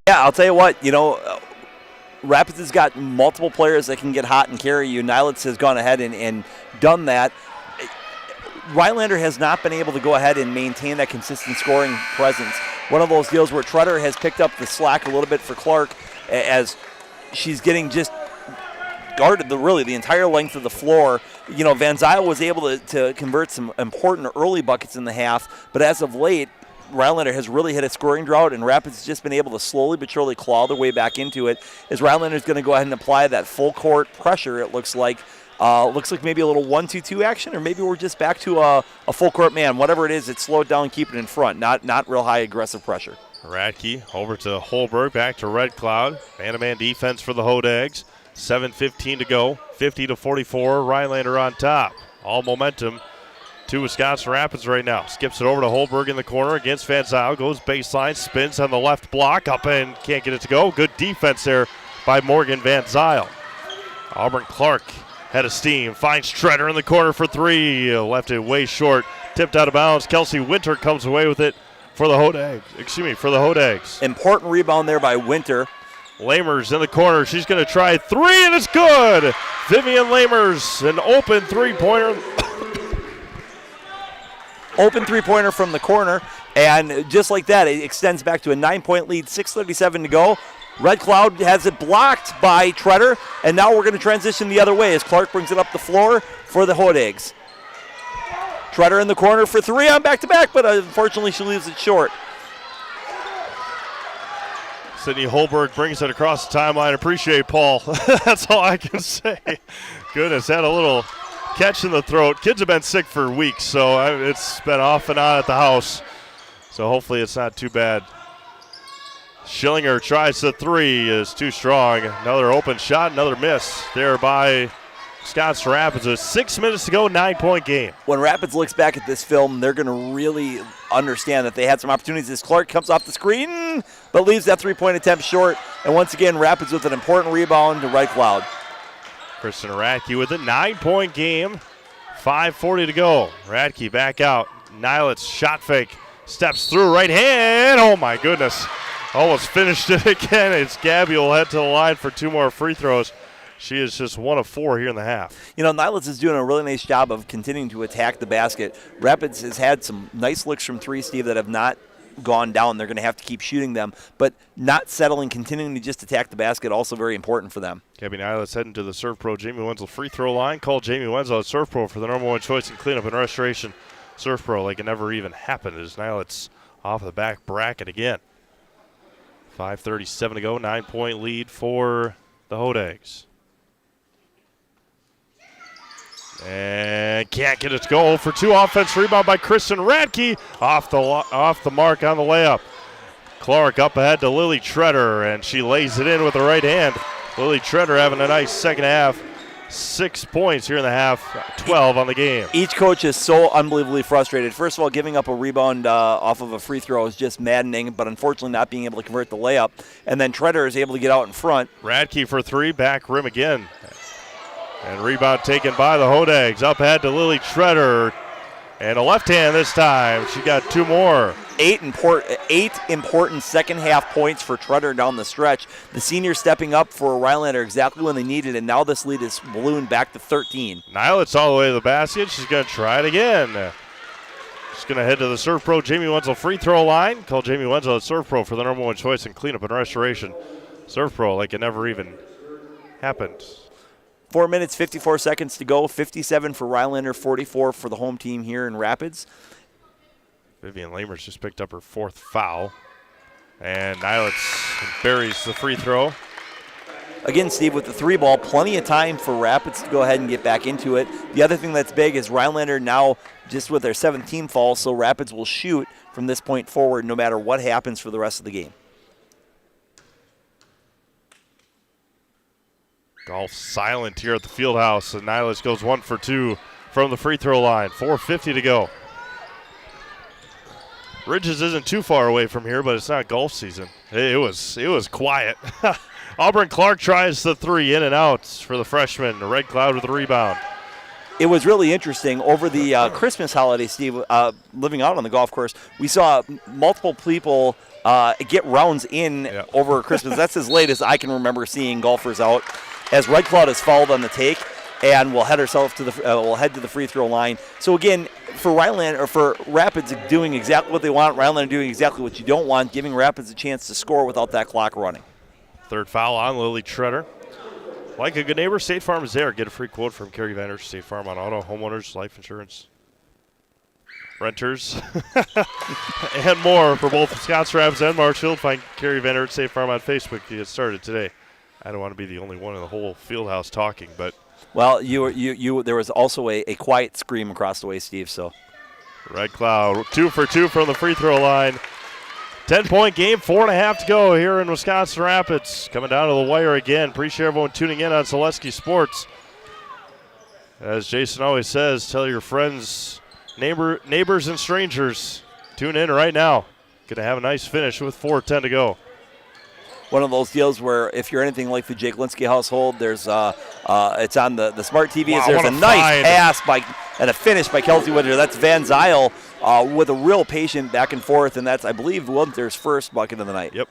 Yeah, I'll tell you what, Rapids has got multiple players that can get hot and carry you. Nilitz has gone ahead and done that. Rhinelander has not been able to go ahead and maintain that consistent scoring presence. One of those deals where Treader has picked up the slack a little bit for Clark as she's getting just guarded the entire length of the floor. Van Zyl was able to convert some important early buckets in the half, but as of late, Rhinelander has really hit a scoring drought, and Rapids has just been able to slowly but surely claw their way back into it. As Rhinelander is going to go ahead and apply that full court pressure, it looks like, Looks like maybe a little 1-2-2 action, or maybe we're just back to a full court man. Whatever it is, it's slowed down, keep it in front, not real high aggressive pressure. Radke over to Holberg, back to Red Cloud. Man-to-man defense for the Hodags. 7:15 to go, 50-44. Rhinelander on top. All momentum to Wisconsin Rapids right now. Skips it over to Holberg in the corner against Van Zyl. Goes baseline, spins on the left block, up and can't get it to go. Good defense there by Morgan Van Zyl. Auburn Clark head of steam, finds Treader in the corner for three. Left it way short, tipped out of bounds. Kelsey Winter comes away with it for the Hodags. Important rebound there by Winter. Lamers in the corner. She's going to try three, and it's good. Vivian Lamers, an open three-pointer. Open three-pointer from the corner, and just like that, it extends back to a 9-point lead, 6:37 to go. Red Cloud has it blocked by Treader, and now we're going to transition the other way as Clark brings it up the floor for the Hodags. Treader in the corner for three on back-to-back, but unfortunately she leaves it short. Sydney Holberg brings it across the timeline. Appreciate Paul. That's all I can say. Goodness, had a little catch in the throat. Kids have been sick for weeks, so it's been off and on at the house. So hopefully it's not too bad. Schillinger tries the three, is too strong. Another open shot, another miss there by Wisconsin Rapids. With 6 minutes to go, 9-point game. When Rapids looks back at this film, they're going to really understand that they had some opportunities as Clark comes off the screen, but leaves that three-point attempt short. And once again, Rapids with an important rebound to Red Cloud. Kristen Radke with a 9-point game. 5:40 to go. Radke back out. Nilitz shot fake. Steps through right hand. Oh my goodness. Almost finished it again. It's Gabby will head to the line for two more free throws. She is just 1 of 4 here in the half. You know, Nilitz is doing a really nice job of continuing to attack the basket. Rapids has had some nice looks from three, Steve, that have not gone down. They're going to have to keep shooting them, but not settling, continuing to just attack the basket, also very important for them. Gabby Nilitz heading to the Serve Pro Jamie Wenzel free throw line. Call Jamie Wenzel at Serve Pro for the #1 choice in cleanup and restoration. Serve Pro like it never even happened as Nilitz off the back bracket again. 5:37 to go, 9-point lead for the Hodags. And can't get it to go for two. Offense rebound by Kristen Radke. Off the mark on the layup. Clark up ahead to Lily Treader, and she lays it in with the right hand. Lily Treader having a nice second half. 6 points here in the half, 12 on the game. Each coach is so unbelievably frustrated. First of all, giving up a rebound off of a free throw is just maddening, but unfortunately not being able to convert the layup. And then Treader is able to get out in front. Radke for three, back rim again. And rebound taken by the Hodags. Up ahead to Lily Treader. And a left hand this time. She got two more. 8 important second half points for Treader down the stretch. The senior stepping up for Rhinelander exactly when they needed, and now this lead is ballooned back to 13. Nilitz all the way to the basket. She's going to try it again. She's going to head to the Serve Pro Jamie Wenzel free throw line. Call Jamie Wenzel at Serve Pro for the #1 choice in cleanup and restoration. Serve Pro like it never even happened. 4 minutes, 54 seconds to go. 57 for Rhinelander, 44 for the home team here in Rapids. Vivian Lamers just picked up her 4th foul. And Nilitz buries the free throw. Again, Steve, with the three ball, plenty of time for Rapids to go ahead and get back into it. The other thing that's big is Rhinelander now just with their 7th team fall, so Rapids will shoot from this point forward no matter what happens for the rest of the game. Golf silent here at the field house, and Nilitz goes 1 for 2 from the free throw line. 4:50 to go. Ridges isn't too far away from here, but it's not golf season. It was quiet. Auburn Clark tries the three in and out for the freshman. Red Cloud with the rebound. It was really interesting. Over the Christmas holiday, Steve, living out on the golf course, we saw multiple people get rounds in over Christmas. That's as late as I can remember seeing golfers out. As Red Cloud is fouled on the take, and we'll head to the free throw line. So again, for Rhinelander or for Rapids doing exactly what they want, Rhinelander doing exactly what you don't want, giving Rapids a chance to score without that clock running. 3rd foul on Lily Treader. Like a good neighbor, State Farm is there. Get a free quote from Kerry Vendors, State Farm on auto, homeowners, life insurance, renters, and more for both Wisconsin Rapids and Marshfield. Find Kerry Vendor at State Farm on Facebook to get started today. I don't want to be the only one in the whole field house talking, but Well, there was also a quiet scream across the way, Steve. So, Red Cloud 2 for 2 from the free throw line. 10-point game, 4.5 to go here in Wisconsin Rapids. Coming down to the wire again. Appreciate everyone tuning in on Zaleski Sports. As Jason always says, tell your friends, neighbors, and strangers, tune in right now. Going to have a nice finish with 4:10 to go. One of those deals where if you're anything like the Jake Linsky household, there's it's on the smart TV. Wow, There's a nice pass and a finish by Kelsey Winter. That's Van Zyl with a real patient back and forth, and that's, I believe, Winter's first bucket of the night. Yep.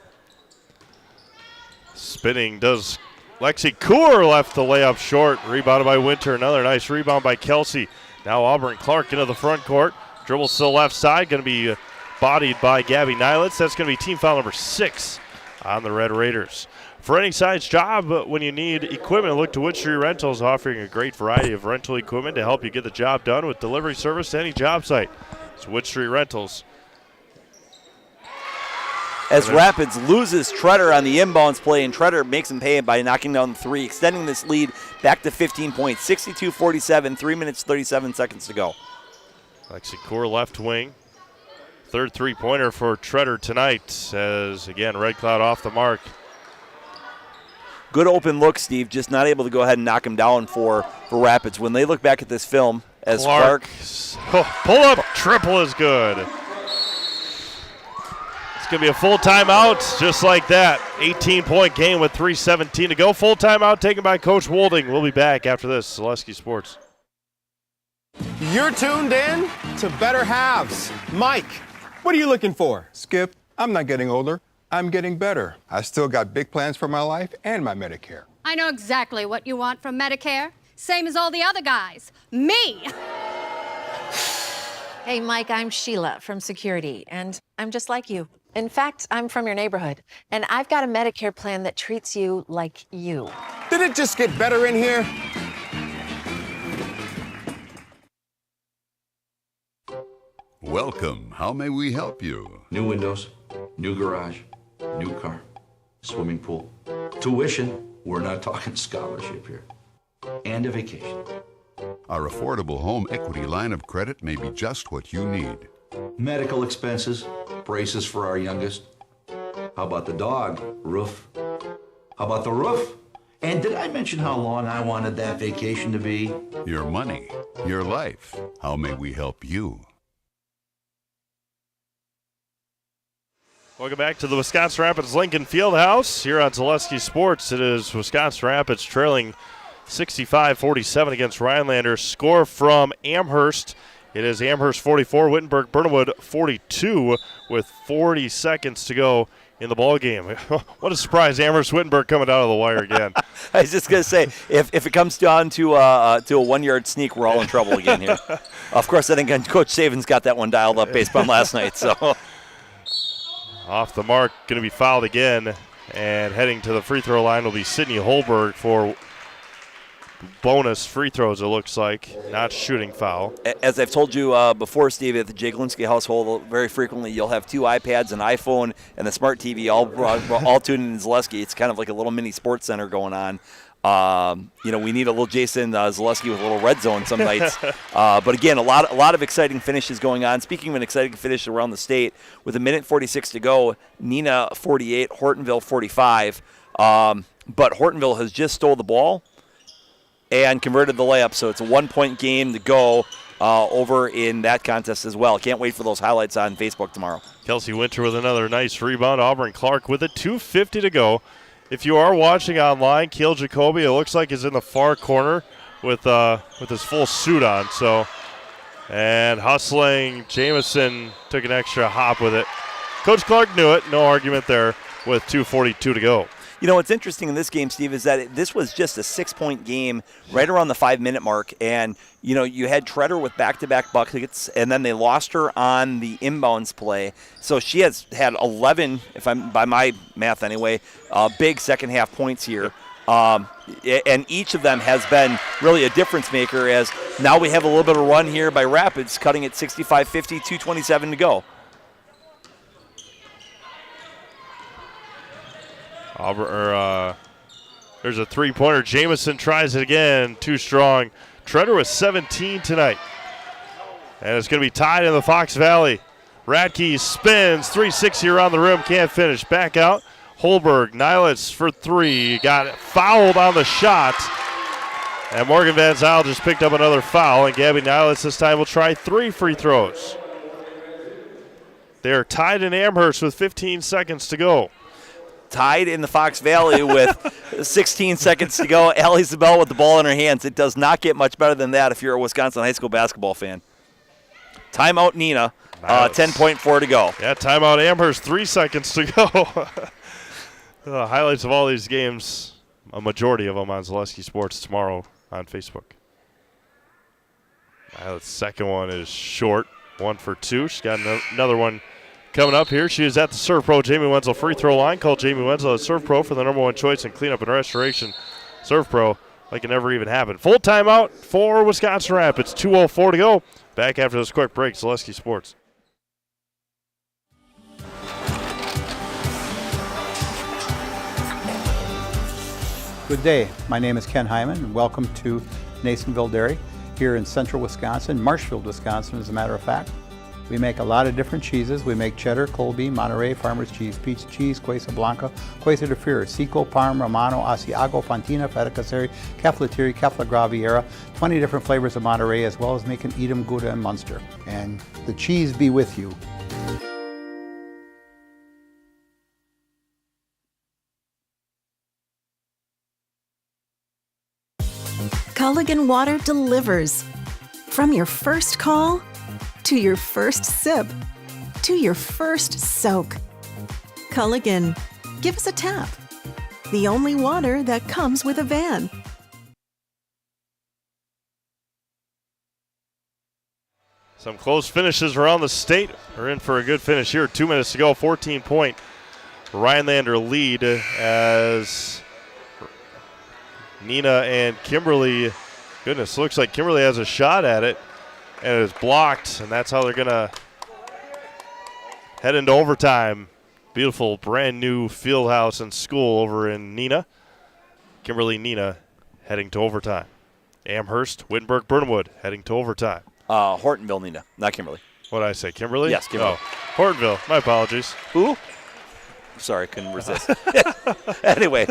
Spinning does Lexi Kaur left the layup short. Rebounded by Winter. Another nice rebound by Kelsey. Now Auburn Clark into the front court. Dribbles to the left side. Going to be bodied by Gabby Nylitz. That's going to be team foul number 6 on the Red Raiders. For any size job, when you need equipment, look to Wood Street Rentals, offering a great variety of rental equipment to help you get the job done with delivery service to any job site. It's Wood Street Rentals. As Rapids loses Treader on the inbounds play, and Treader makes him pay by knocking down the 3, extending this lead back to 15 points. 62-47, 3 minutes, 37 seconds to go. Lexi Kaur left wing. Third three-pointer for Treader tonight as, again, Red Cloud off the mark. Good open look, Steve, just not able to go ahead and knock him down for Rapids. When they look back at this film, as Clark pull-up triple is good. It's going to be a full timeout just like that. 18-point game with 3:17 to go. Full timeout taken by Coach Wolding. We'll be back after this. Zaleski Sports. You're tuned in to Better Halves. Mike, what are you looking for? Skip, I'm not getting older. I'm getting better. I still got big plans for my life and my Medicare. I know exactly what you want from Medicare. Same as all the other guys. Me! Hey, Mike, I'm Sheila from Security, and I'm just like you. In fact, I'm from your neighborhood, and I've got a Medicare plan that treats you like you. Did it just get better in here? Welcome. How may we help you? New windows, new garage, new car, swimming pool. Tuition, we're not talking scholarship here. And a vacation. Our affordable home equity line of credit may be just what you need. Medical expenses, braces for our youngest. How about the dog? Roof. How about the roof? And did I mention how long I wanted that vacation to be? Your money, your life. How may we help you? Welcome back to the Wisconsin Rapids Lincoln Fieldhouse here on Zaleski Sports. It is Wisconsin Rapids trailing 65-47 against Rhinelander. Score from Amherst. It is Amherst 44, Wittenberg Burnwood 42 with 40 seconds to go in the ball game. What a surprise, Amherst Wittenberg coming out of the wire again. I was just going to say, if it comes down to a 1-yard sneak, we're all in trouble again here. Of course, I think Coach Saban's got that one dialed up based on last night. So off the mark, going to be fouled again, and heading to the free throw line will be Sydney Holberg for bonus free throws, it looks like, not shooting foul. As I've told you before, Steve, at the Jake Linsky household, very frequently you'll have 2 iPads, an iPhone, and the smart TV all tuned in Zaleski. It's kind of like a little mini sports center going on. We need a little Jason Zaleski with a little red zone some nights. But again, a lot of exciting finishes going on. Speaking of an exciting finish around the state, with 1:46 to go, Nina 48, Hortonville 45. But Hortonville has just stole the ball and converted the layup, so it's a 1-point game to go over in that contest as well. Can't wait for those highlights on Facebook tomorrow. Kelsey Winter with another nice rebound. Auburn Clark with 2:50 to go. If you are watching online, Keel Jacoby, it looks like is in the far corner with his full suit on. And hustling, Jamison took an extra hop with it. Coach Clark knew it, no argument there with 2:42 to go. You know, what's interesting in this game, Steve, is that this was just a 6-point game right around the 5-minute mark. And, you had Treader with back-to-back buckets, and then they lost her on the inbounds play. So she has had 11, by my math anyway, big second-half points here. And each of them has been really a difference maker, as now we have a little bit of a run here by Rapids, cutting it 65-50, 2:27 to go. There's a three-pointer. Jamison tries it again. Too strong. Treader with 17 tonight. And it's going to be tied in the Fox Valley. Radke spins. 360 around the rim. Can't finish. Back out. Holberg. Nilitz for three. Got fouled on the shot. And Morgan Van Zyl just picked up another foul. And Gabby Nilitz this time will try 3 free throws. They're tied in Amherst with 15 seconds to go. Tied in the Fox Valley with 16 seconds to go. Allie Zabel with the ball in her hands. It does not get much better than that if you're a Wisconsin high school basketball fan. Timeout Neenah. 10.4 to go. Yeah, timeout Amherst. 3 seconds to go. The highlights of all these games, a majority of them on Zaleski Sports tomorrow on Facebook. The second one is short. 1 for 2. She's got another one coming up here. She is at the Serve Pro Jamie Wenzel free throw line. Call Jamie Wenzel at Serve Pro for the #1 choice in cleanup and restoration. Serve Pro like it never even happened. Full timeout for Wisconsin Rapids. 2:04 to go. Back after this quick break. Zaleski Sports. Good day. My name is Ken Hyman, and welcome to Nasonville Dairy here in central Wisconsin, Marshfield, Wisconsin, as a matter of fact. We make a lot of different cheeses. We make cheddar, Colby, Monterey, Farmer's Cheese, Pizza Cheese, Quesa Blanca, Quesa de Fury, Seco, Parm, Romano, Asiago, Fontina, Feta Caseri, Caflatiri, Cafla Graviera, 20 different flavors of Monterey, as well as making Edam, Gouda, and Munster. And the cheese be with you. Culligan Water delivers. From your first call, to your first sip, to your first soak. Culligan, give us a tap. The only water that comes with a van. Some close finishes around the state. We're in for a good finish here. 2 minutes to go. 14-point Rhinelander lead as Neenah and Kimberly. Goodness, looks like Kimberly has a shot at it, and it is blocked, and that's how they're going to head into overtime. Beautiful brand new field house and school over in Neenah. Kimberly Neenah heading to overtime. Amherst, Wittenberg, Burnhamwood heading to overtime. Hortonville Neenah, not Kimberly. What did I say, Kimberly? Yes, Kimberly. Oh, Hortonville, my apologies. Who? Sorry, couldn't resist. Anyway.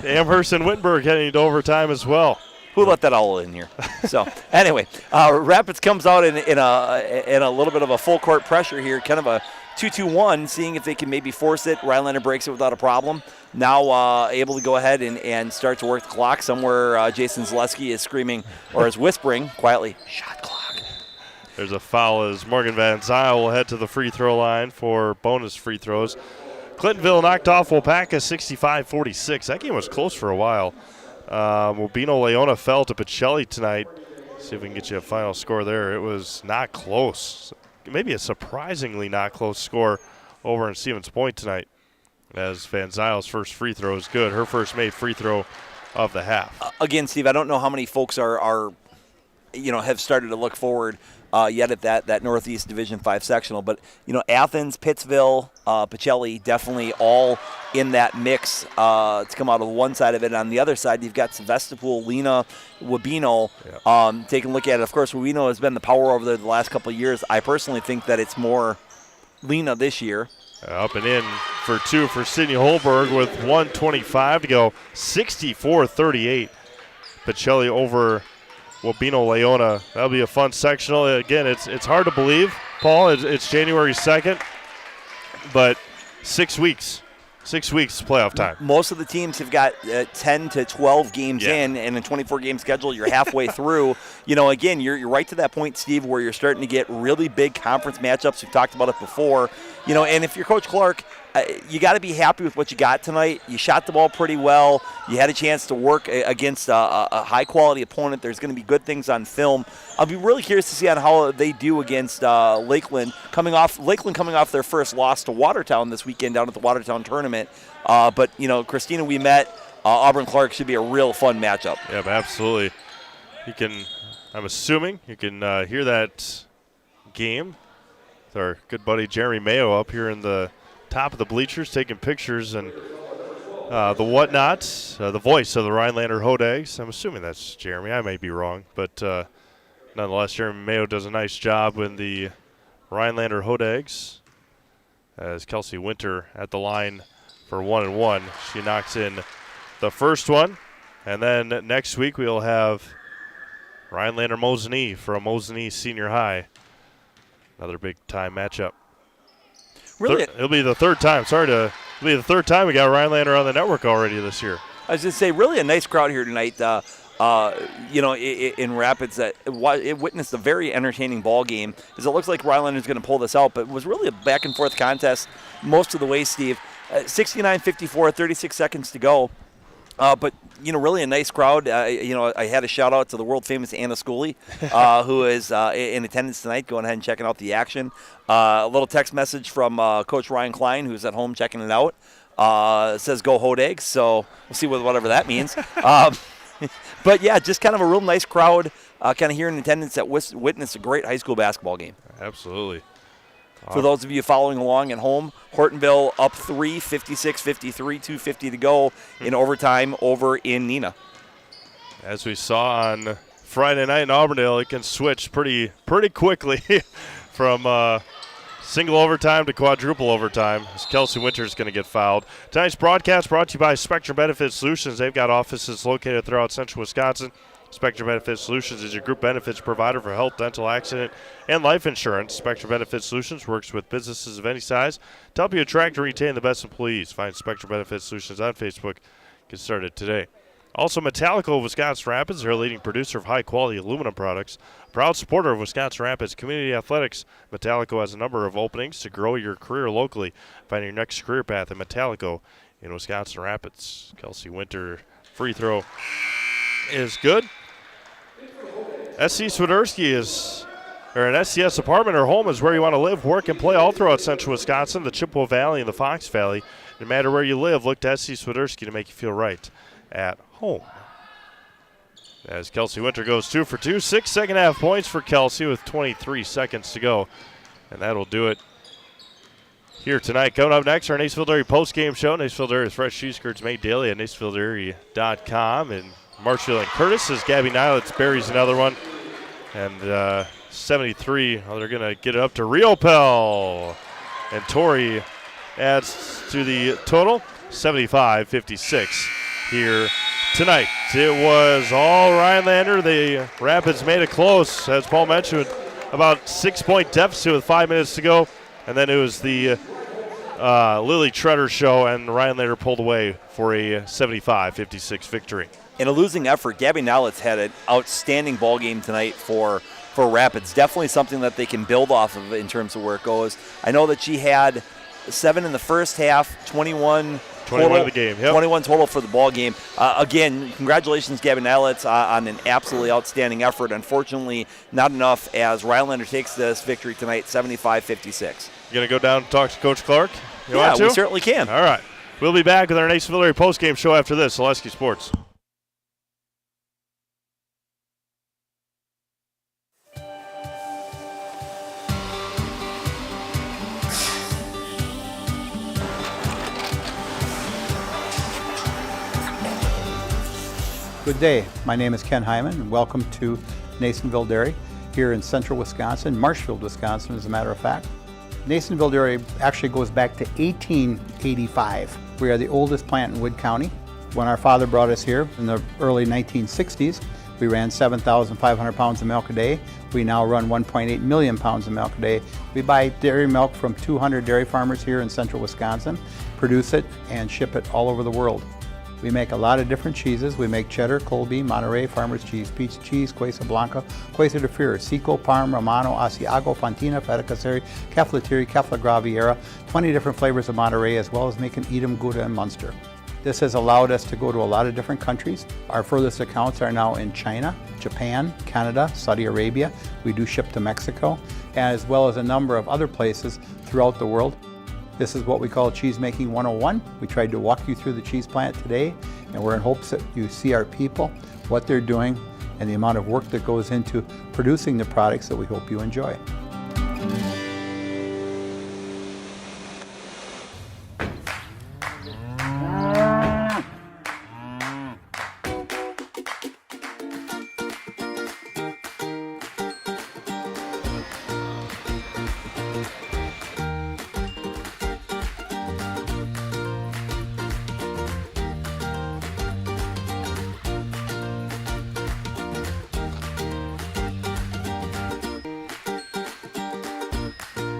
Amherst and Wittenberg heading to overtime as well. Who let that owl in here? So, anyway, Rapids comes out in a little bit of a full court pressure here, kind of a 2-2-1, seeing if they can maybe force it. Rhinelander breaks it without a problem. Now able to go ahead and start to work the clock. Somewhere Jason Zaleski is screaming or is whispering quietly, shot clock. There's a foul as Morgan Van Zyl will head to the free throw line for bonus free throws. Clintonville knocked off Waupaca 65-46. That game was close for a while. Mobino Leona fell to Pacelli tonight. See if we can get you a final score there. It was not close. Maybe a surprisingly not close score over in Stevens Point tonight, as Van Zyl's first free throw is good. Her first made free throw of the half. Again, Steve, I don't know how many folks are have started to look forward yet at that Northeast Division 5 sectional. But, Athens, Pittsville, Pacelli, definitely all in that mix to come out of one side of it. On the other side, you've got Sevastopol, Lena, Wabino. Taking a look at it. Of course, Wabino has been the power over there the last couple of years. I personally think that it's more Lena this year. Up and in for two for Sydney Holberg with 1:25 to go. 64-38. Pacelli over Wabino Leona. That'll be a fun sectional. Again, it's hard to believe, Paul. It's January 2nd, but 6 weeks. 6 weeks playoff time. Most of the teams have got 10 to 12 games in, and a 24-game schedule, you're halfway through. Again, you're right to that point, Steve, where you're starting to get really big conference matchups. We've talked about it before. And if you're Coach Clark, you got to be happy with what you got tonight. You shot the ball pretty well. You had a chance to work against a high-quality opponent. There's going to be good things on film. I'll be really curious to see on how they do against Lakeland coming off their first loss to Watertown this weekend down at the Watertown tournament. But Christina, we met. Auburn Clark should be a real fun matchup. Yeah, absolutely. I'm assuming you can hear that game with our good buddy Jeremy Mayo up here in the top of the bleachers taking pictures, and the whatnots, the voice of the Rhinelander Hodags. I'm assuming that's Jeremy. I may be wrong, but nonetheless, Jeremy Mayo does a nice job with the Rhinelander Hodags. As Kelsey Winter at the line for 1-1. She knocks in the first one. And then next week we'll have Rhinelander Mosinee from Mosinee Senior High. Another big-time matchup. Really? It'll be the third time. It'll be the third time we got Rhinelander on the network already this year. I was going to say, really a nice crowd here tonight. In Rapids, it witnessed a very entertaining ball game. As it looks like Rhinelander's going to pull this out, but it was really a back-and-forth contest most of the way, Steve. 69-54, 36 seconds to go. But, really a nice crowd. I had a shout-out to the world-famous Anna Schooley, who is in attendance tonight, going ahead and checking out the action. A little text message from Coach Ryan Klein, who's at home checking it out. Says, go Hodags, so we'll see whatever that means. But, yeah, just kind of a real nice crowd kind of here in attendance that witnessed a great high school basketball game. Absolutely. For those of you following along at home, Hortonville up 3, 56-53, 2:50 to go in overtime over in Neenah. As we saw on Friday night in Auburndale, it can switch pretty quickly from single overtime to quadruple overtime, as Kelsey Winter is going to get fouled. Tonight's broadcast brought to you by Spectrum Benefit Solutions. They've got offices located throughout central Wisconsin. Spectrum Benefit Solutions is your group benefits provider for health, dental, accident, and life insurance. Spectrum Benefit Solutions works with businesses of any size to help you attract and retain the best employees. Find Spectrum Benefit Solutions on Facebook. Get started today. Also, Metallico of Wisconsin Rapids, their leading producer of high-quality aluminum products. Proud supporter of Wisconsin Rapids Community Athletics, Metallico has a number of openings to grow your career locally. Find your next career path at Metallico in Wisconsin Rapids. Kelsey Winter, free throw is good. SC Swiderski an SCS apartment or home is where you want to live, work, and play all throughout central Wisconsin, the Chippewa Valley, and the Fox Valley. No matter where you live, look to SC Swiderski to make you feel right at home. As Kelsey Winter goes 2 for 2, 6 second-half points for Kelsey with 23 seconds to go. And that'll do it here tonight. Coming up next, our Nacerville Dairy post-game show. Nacerville Dairy's fresh cheese curds made daily at nacervilledairy.com. And Marshfield and Curtis as Gabby Nilitz buries another one. And 73, they're going to get it up to Riopel. And Torrey adds to the total, 75-56 here tonight. It was all Rhinelander. The Rapids made it close, as Paul mentioned, about 6-point deficit with 5 minutes to go. And then it was the Lily Treader show, and Rhinelander pulled away for a 75-56 victory. In a losing effort, Gabby Nowlitz had an outstanding ball game tonight for Rapids. Definitely something that they can build off of in terms of where it goes. I know that she had 7 in the first half, 21 total of the game. Yep. 21 total for the ball game. Again, congratulations, Gabby Nowlitz, on an absolutely outstanding effort. Unfortunately, not enough as Rhinelander takes this victory tonight, 75-56. You going to go down and talk to Coach Clark? Yeah, we certainly can. All right. We'll be back with our Nacerville Dairy post-game show after this. Zaleski Sports. Good day. My name is Ken Hyman, and welcome to Nacerville Dairy here in central Wisconsin, Marshfield, Wisconsin, as a matter of fact. Nacerville Dairy actually goes back to 1885. We are the oldest plant in Wood County. When our father brought us here in the early 1960s, we ran 7,500 pounds of milk a day. We now run 1.8 million pounds of milk a day. We buy dairy milk from 200 dairy farmers here in central Wisconsin, produce it, and ship it all over the world. We make a lot of different cheeses. We make cheddar, Colby, Monterey, Farmer's Cheese, Peach Cheese, Quesa Blanca, Quesa de Fury, Seco, Parm, Romano, Asiago, Fontina, Feta Caseri, Keflatiri, Kefla Graviera, 20 different flavors of Monterey, as well as making Edam, Gouda, and Munster. This has allowed us to go to a lot of different countries. Our furthest accounts are now in China, Japan, Canada, Saudi Arabia. We do ship to Mexico, as well as a number of other places throughout the world. This is what we call Cheese Making 101. We tried to walk you through the cheese plant today, and we're in hopes that you see our people, what they're doing, and the amount of work that goes into producing the products that we hope you enjoy.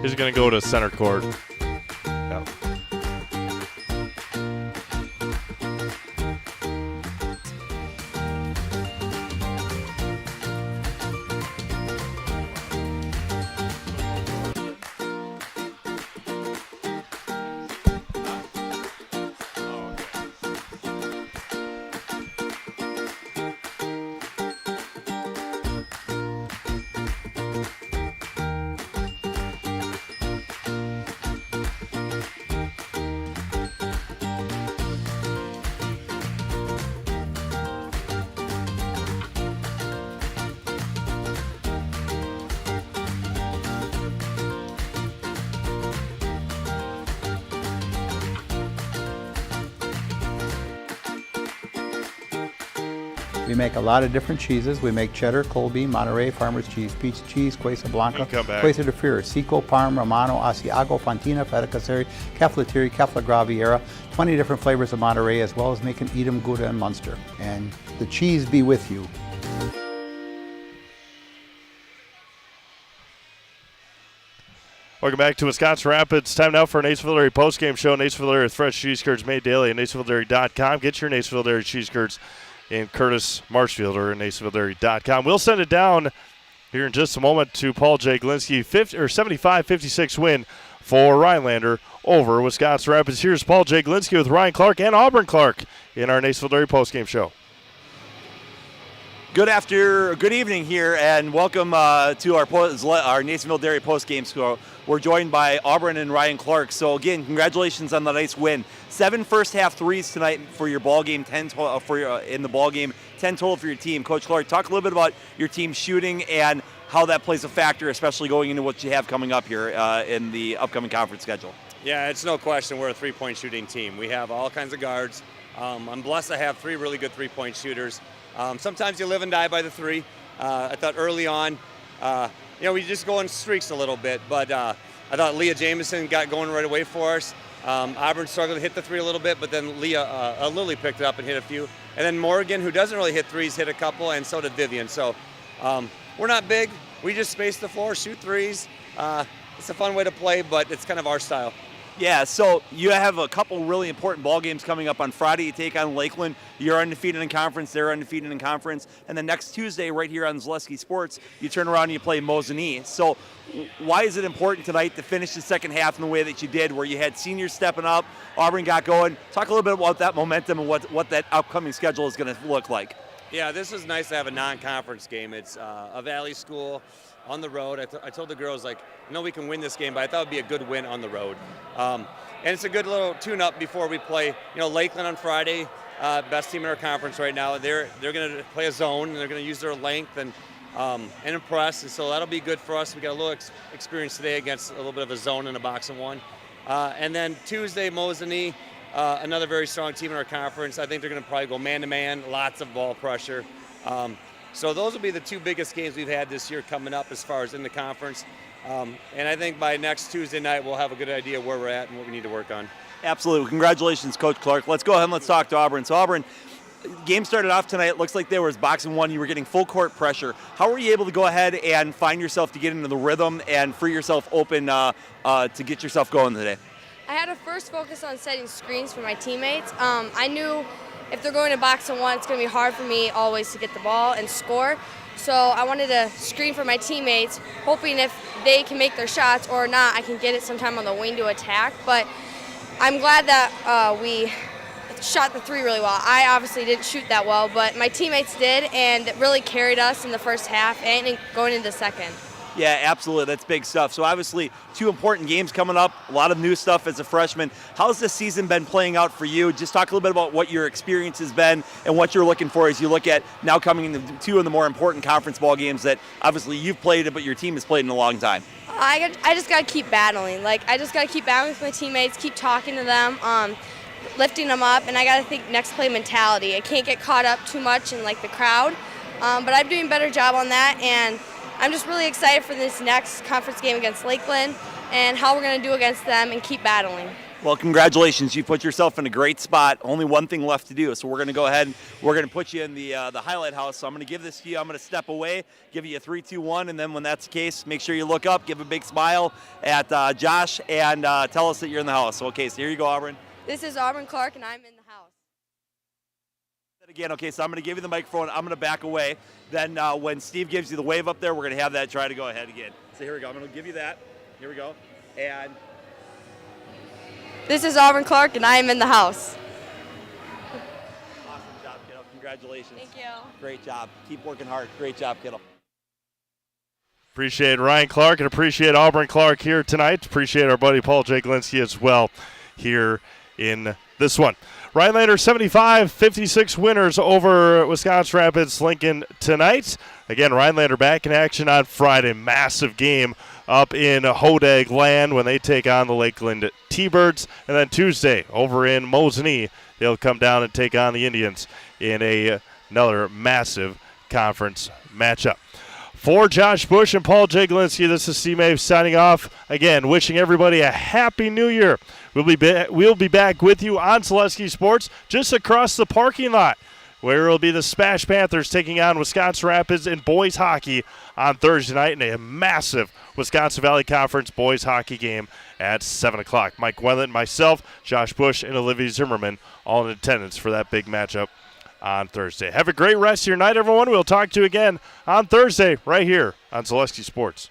He's going to go to center court. Yeah. We make a lot of different cheeses. We make cheddar, Colby, Monterey, Farmer's Cheese, Pizza Cheese, Quesa Blanca, Quesa de Friar, Seco, Parm, Romano, Asiago, Fontina, Feta Caseri, Caflateri, Cafla Graviera, 20 different flavors of Monterey, as well as making Edam, Gouda, and Munster. And the cheese be with you. Welcome back to Wisconsin Rapids. Time now for an Nacerville Dairy postgame show. Nacerville Dairy with fresh cheese curds made daily at nacervilledairy.com. Get your Nacerville Dairy cheese curds in Curtis, Marshfield, or nacervilledairy.com. We'll send it down here in just a moment to Paul J. Glinski. 75-56 win for Rhinelander over Wisconsin Rapids. Here's Paul J. Glinski with Ryan Clark and Auburn Clark in our Nacerville Dairy postgame show. Good evening here, and welcome to our Nacerville Dairy postgame show. We're joined by Auburn and Ryan Clark. So again, congratulations on the nice win. 7 first-half threes tonight for your ball game. 10 in the ball game. 10 total for your team. Coach Clark, talk a little bit about your team shooting and how that plays a factor, especially going into what you have coming up here in the upcoming conference schedule. Yeah, it's no question we're a three-point shooting team. We have all kinds of guards. I'm blessed to have 3 really good three-point shooters. Sometimes you live and die by the 3. I thought early on, we just go in streaks a little bit, but I thought Leah Jamison got going right away for us. Auburn struggled to hit the 3 a little bit, but then Lily picked it up and hit a few. And then Morgan, who doesn't really hit threes, hit a couple, and so did Vivian. So we're not big. We just space the floor, shoot threes. It's a fun way to play, but it's kind of our style. Yeah, so you have a couple really important ball games coming up on Friday. You take on Lakeland. You're undefeated in conference. They're undefeated in conference. And then next Tuesday, right here on Zaleski Sports, you turn around and you play Mosinee. So why is it important tonight to finish the second half in the way that you did, where you had seniors stepping up, Auburn got going? Talk a little bit about that momentum and what that upcoming schedule is going to look like. Yeah, this is nice to have a non-conference game. It's a Valley school on the road. I told the girls, I know we can win this game, but I thought it would be a good win on the road. And it's a good little tune-up before we play, Lakeland on Friday, best team in our conference right now. They're going to play a zone, and they're going to use their length and impress, and so that'll be good for us. We got a little experience today against a little bit of a zone and a box and one. And then Tuesday, Mosinee, another very strong team in our conference. I think they're going to probably go man-to-man, lots of ball pressure. So those will be the 2 biggest games we've had this year coming up as far as in the conference. And I think by next Tuesday night, we'll have a good idea where we're at and what we need to work on. Absolutely. Congratulations, Coach Clark. Let's go ahead and let's talk to Auburn. So Auburn, game started off tonight. It looks like there was boxing one. You were getting full court pressure. How were you able to go ahead and find yourself to get into the rhythm and free yourself open to get yourself going today? I had to first focus on setting screens for my teammates. I knew if they're going to box and one, it's going to be hard for me always to get the ball and score. So I wanted to screen for my teammates, hoping if they can make their shots or not, I can get it sometime on the wing to attack. But I'm glad that we shot the 3 really well. I obviously didn't shoot that well, but my teammates did, and it really carried us in the first half and going into the second. Yeah, absolutely. That's big stuff. So obviously 2 important games coming up, a lot of new stuff as a freshman. How's this season been playing out for you? Just talk a little bit about what your experience has been and what you're looking for as you look at now coming into 2 of the more important conference ball games that obviously you've played, but your team has played in a long time. I just got to keep battling. I just got to keep battling with my teammates, keep talking to them, lifting them up, and I got to think next play mentality. I can't get caught up too much in the crowd, but I'm doing a better job on that, and I'm just really excited for this next conference game against Lakeland and how we're going to do against them and keep battling. Well, congratulations. You put yourself in a great spot. Only one thing left to do. So we're going to go ahead and we're going to put you in the highlight house. So I'm going to give this to you. I'm going to step away, give you a 3, 2, 1. And then when that's the case, make sure you look up, give a big smile at Josh, and tell us that you're in the house. Okay, so here you go, Auburn. This is Auburn Clark, and I'm in the house. Again, okay, so I'm going to give you the microphone. I'm going to back away. Then when Steve gives you the wave up there, we're going to have that try to go ahead again. So here we go. I'm going to give you that. Here we go. And this is Auburn Clark, and I am in the house. Awesome job, kiddo. Congratulations. Thank you. Great job. Keep working hard. Great job, kiddo. Appreciate Ryan Clark and appreciate Auburn Clark here tonight. Appreciate our buddy Paul Jaglinski as well here in this one. Rhinelander 75-56 winners over Wisconsin Rapids Lincoln tonight. Again, Rhinelander back in action on Friday. Massive game up in Hodag land when they take on the Lakeland T-Birds. And then Tuesday over in Mosinee, they'll come down and take on the Indians in another massive conference matchup. For Josh Bush and Paul Jaglinski, this is C-Mave signing off. Again, wishing everybody a happy new year. We'll be back with you on Selesky Sports just across the parking lot, where it'll be the Smash Panthers taking on Wisconsin Rapids in boys hockey on Thursday night in a massive Wisconsin Valley Conference boys hockey game at 7 o'clock. Mike Wendland, myself, Josh Bush, and Olivia Zimmerman all in attendance for that big matchup on Thursday. Have a great rest of your night, everyone. We'll talk to you again on Thursday right here on Selesky Sports.